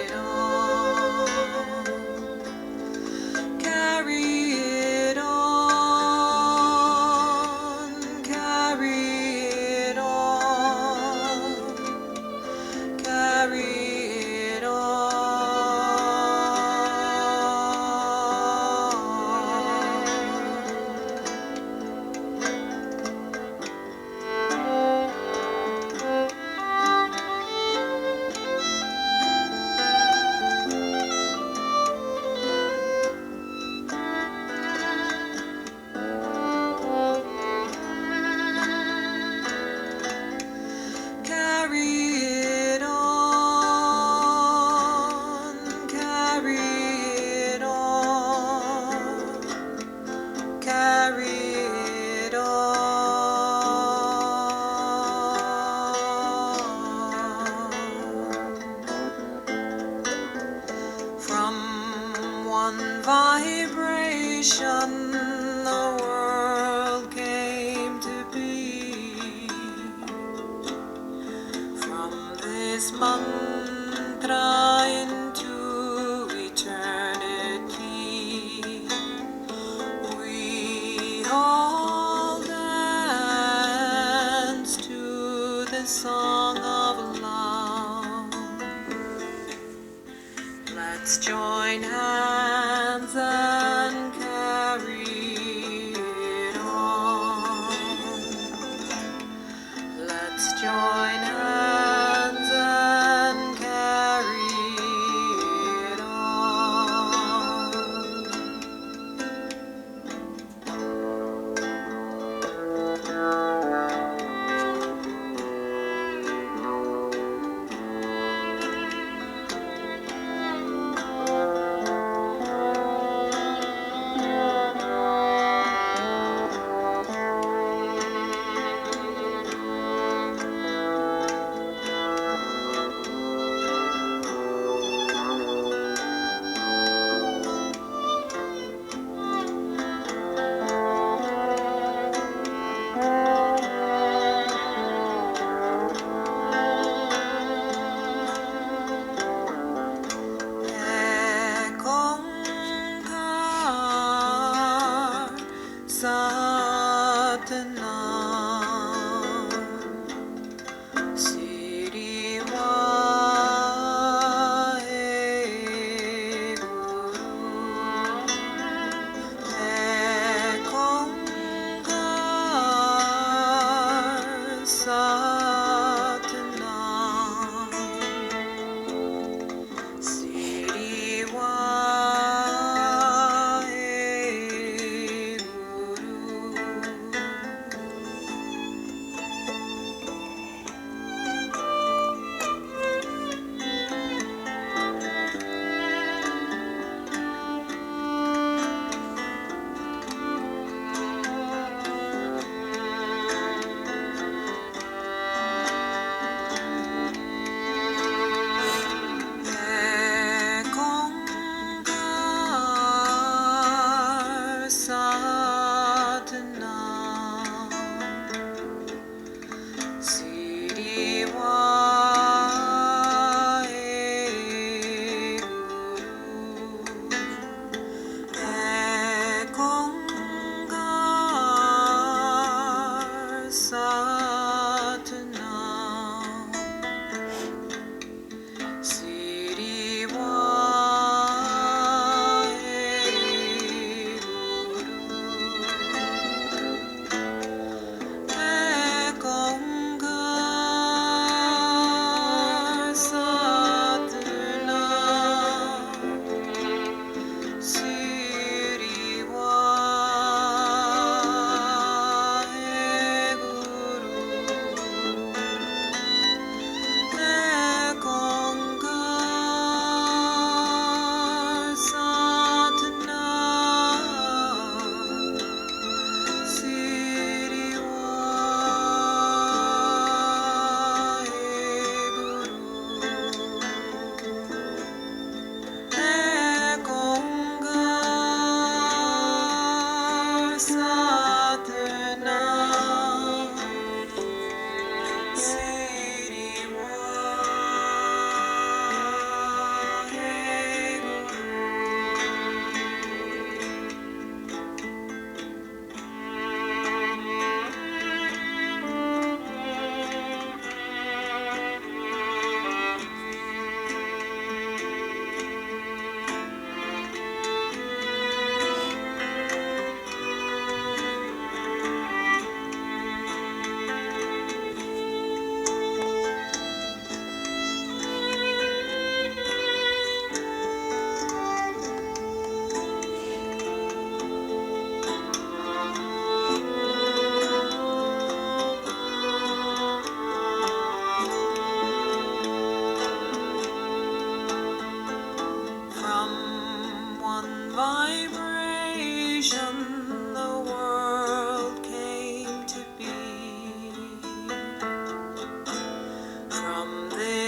it on. Carry it on. Carry it on. Carry it on. Carry it on. Carry it on. Carry it on. From one vibration, the world came to be. From this mantra into eternity, we all dance to the song of love. Let's join hands and carry it on. Let's join hands and carry it on. Satnam.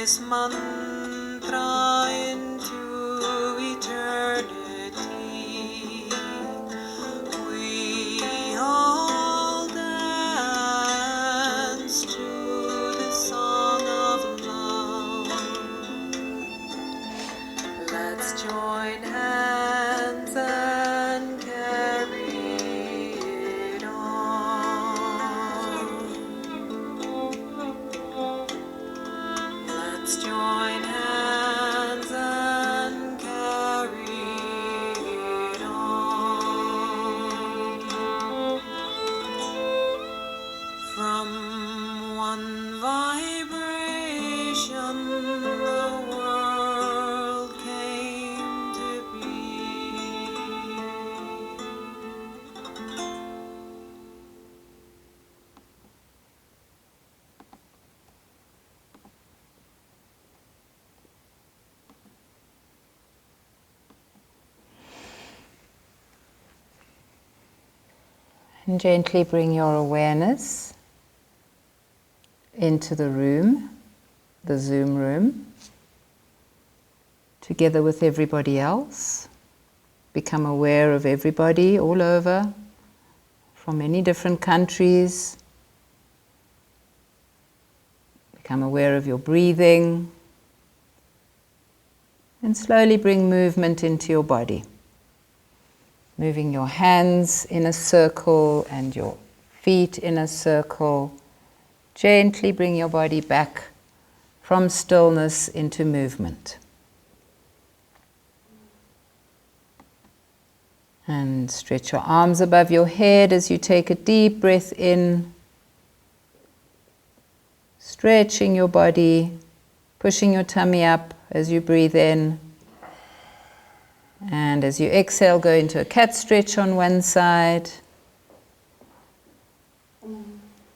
this mantra into eternity. We all dance to the song of love. Let's join hands and carry it on. Let's join hands and carry it on. From one vibration, the world came to be. And gently bring your awareness into the room, the Zoom room, together with everybody else. Become aware of everybody all over, from many different countries. Become aware of your breathing. And slowly bring movement into your body. Moving your hands in a circle and your feet in a circle. Gently bring your body back from stillness into movement. And stretch your arms above your head as you take a deep breath in. Stretching your body, pushing your tummy up as you breathe in. And as you exhale, go into a cat stretch on one side.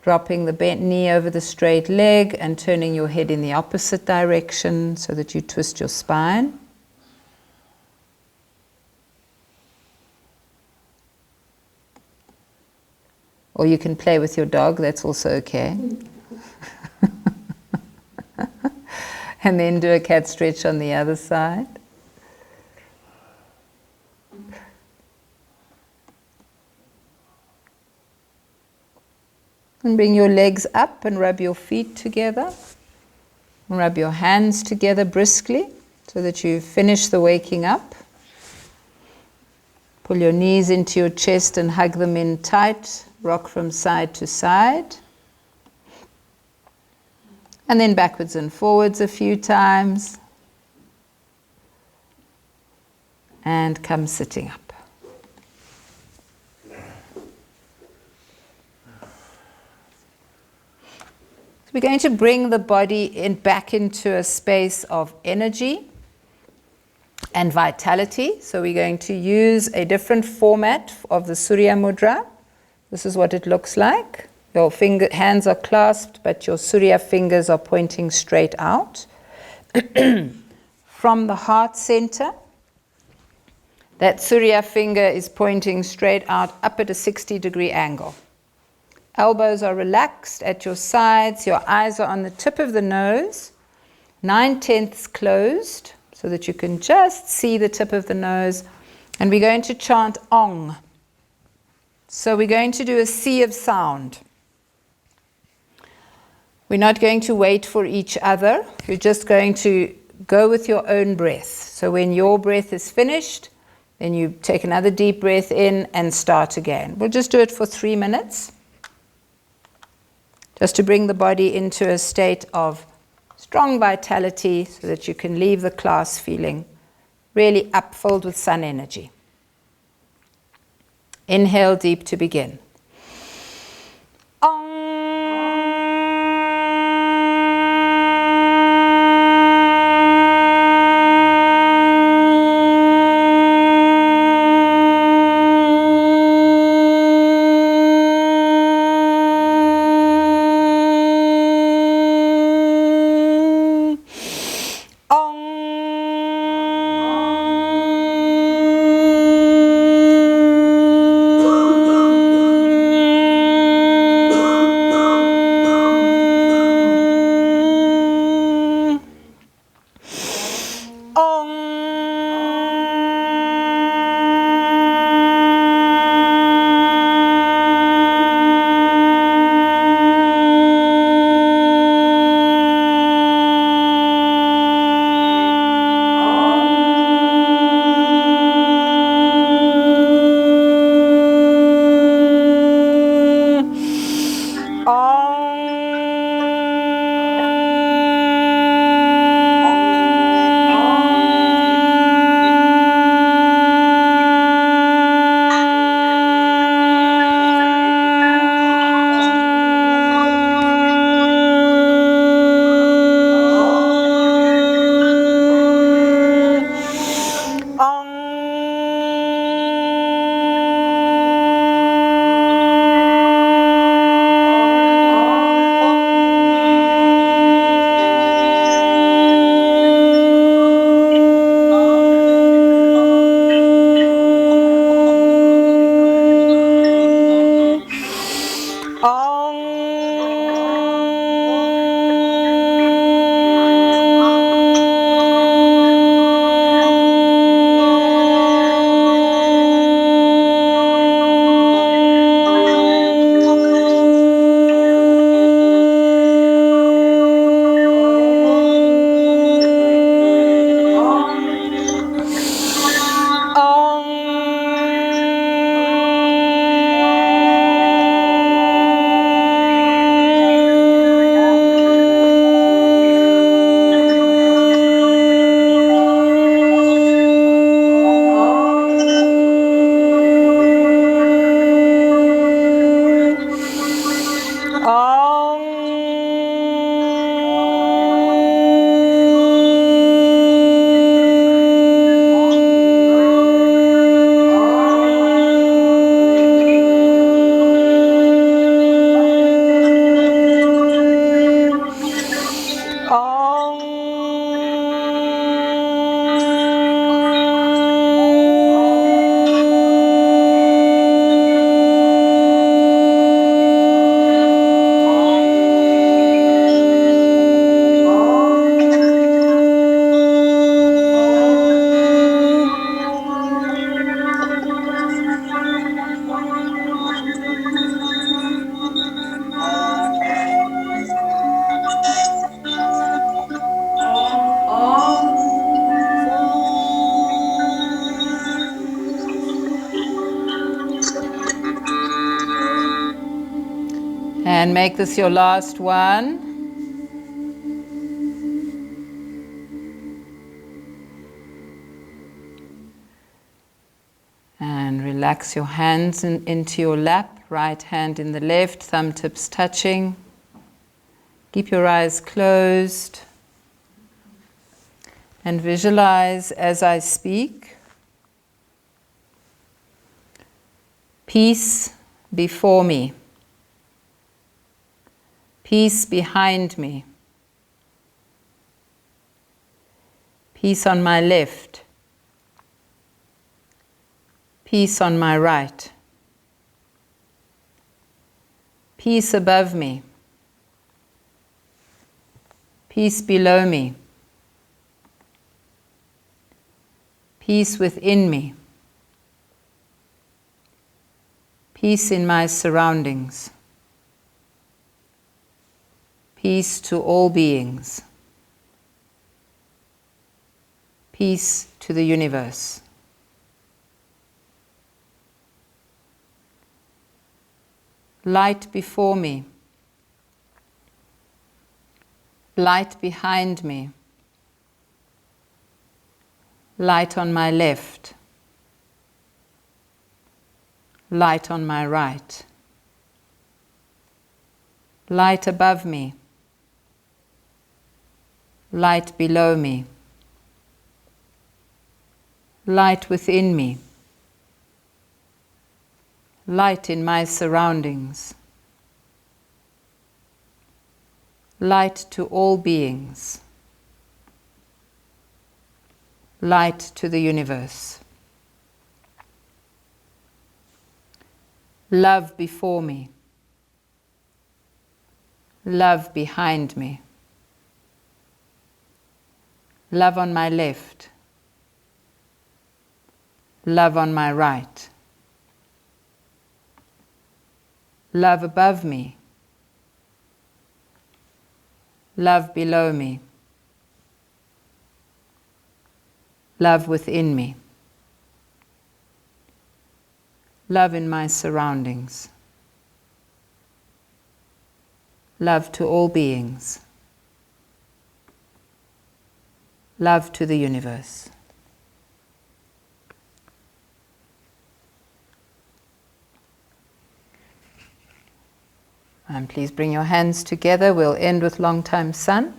Dropping the bent knee over the straight leg and turning your head in the opposite direction so that you twist your spine. Or you can play with your dog, that's also okay. And then do a cat stretch on the other side. And bring your legs up and rub your feet together. And rub your hands together briskly so that you finish the waking up. Pull your knees into your chest and hug them in tight. Rock from side to side. And then backwards and forwards a few times. And come sitting up. So we're going to bring the body back into a space of energy and vitality. So we're going to use a different format of the Surya Mudra. This is what it looks like. Your hands are clasped, but your Surya fingers are pointing straight out. From the heart center, that Surya finger is pointing straight out up at a 60-degree angle. Elbows are relaxed at your sides. Your eyes are on the tip of the nose. 9/10 closed so that you can just see the tip of the nose. And we're going to chant Ong. So we're going to do a sea of sound. We're not going to wait for each other. You're just going to go with your own breath. So when your breath is finished, then you take another deep breath in and start again. We'll just do it for 3 minutes. Just to bring the body into a state of strong vitality so that you can leave the class feeling really up, filled with sun energy. Inhale deep to begin. Om. And make this your last one. And relax your hands into your lap, right hand in the left, thumb tips touching. Keep your eyes closed. And visualize as I speak. Peace before me. Peace behind me. Peace on my left. Peace on my right. Peace above me. Peace below me. Peace within me. Peace in my surroundings. Peace to all beings. Peace to the universe. Light before me. Light behind me. Light on my left. Light on my right. Light above me. Light below me. Light within me. Light in my surroundings. Light to all beings. Light to the universe. Love before me. Love behind me. Love on my left. Love on my right. Love above me. Love below me. Love within me. Love in my surroundings. Love to all beings. Love to the universe. And please bring your hands together. We'll end with long time sun.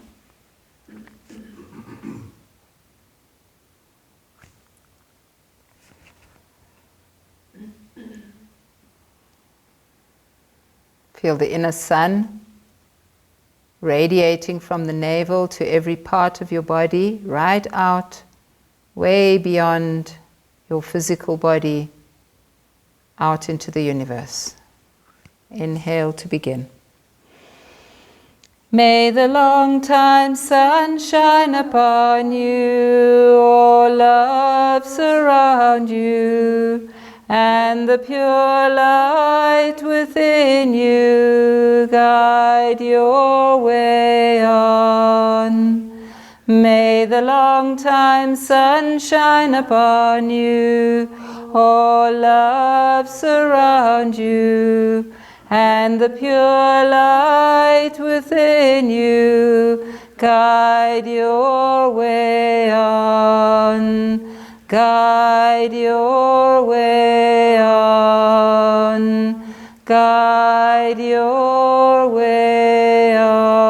Feel the inner sun radiating from the navel to every part of your body, right out, way beyond your physical body, out into the universe. Inhale to begin. May the long time sun shine upon you, all love surround you, and the pure light within you guide your way on. May the long time sun shine upon you, all love surround you, and the pure light within you guide your way on. Guide your way on. Guide your way on.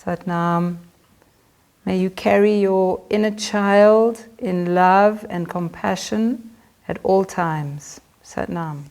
Satnam. May you carry your inner child in love and compassion at all times. Satnam.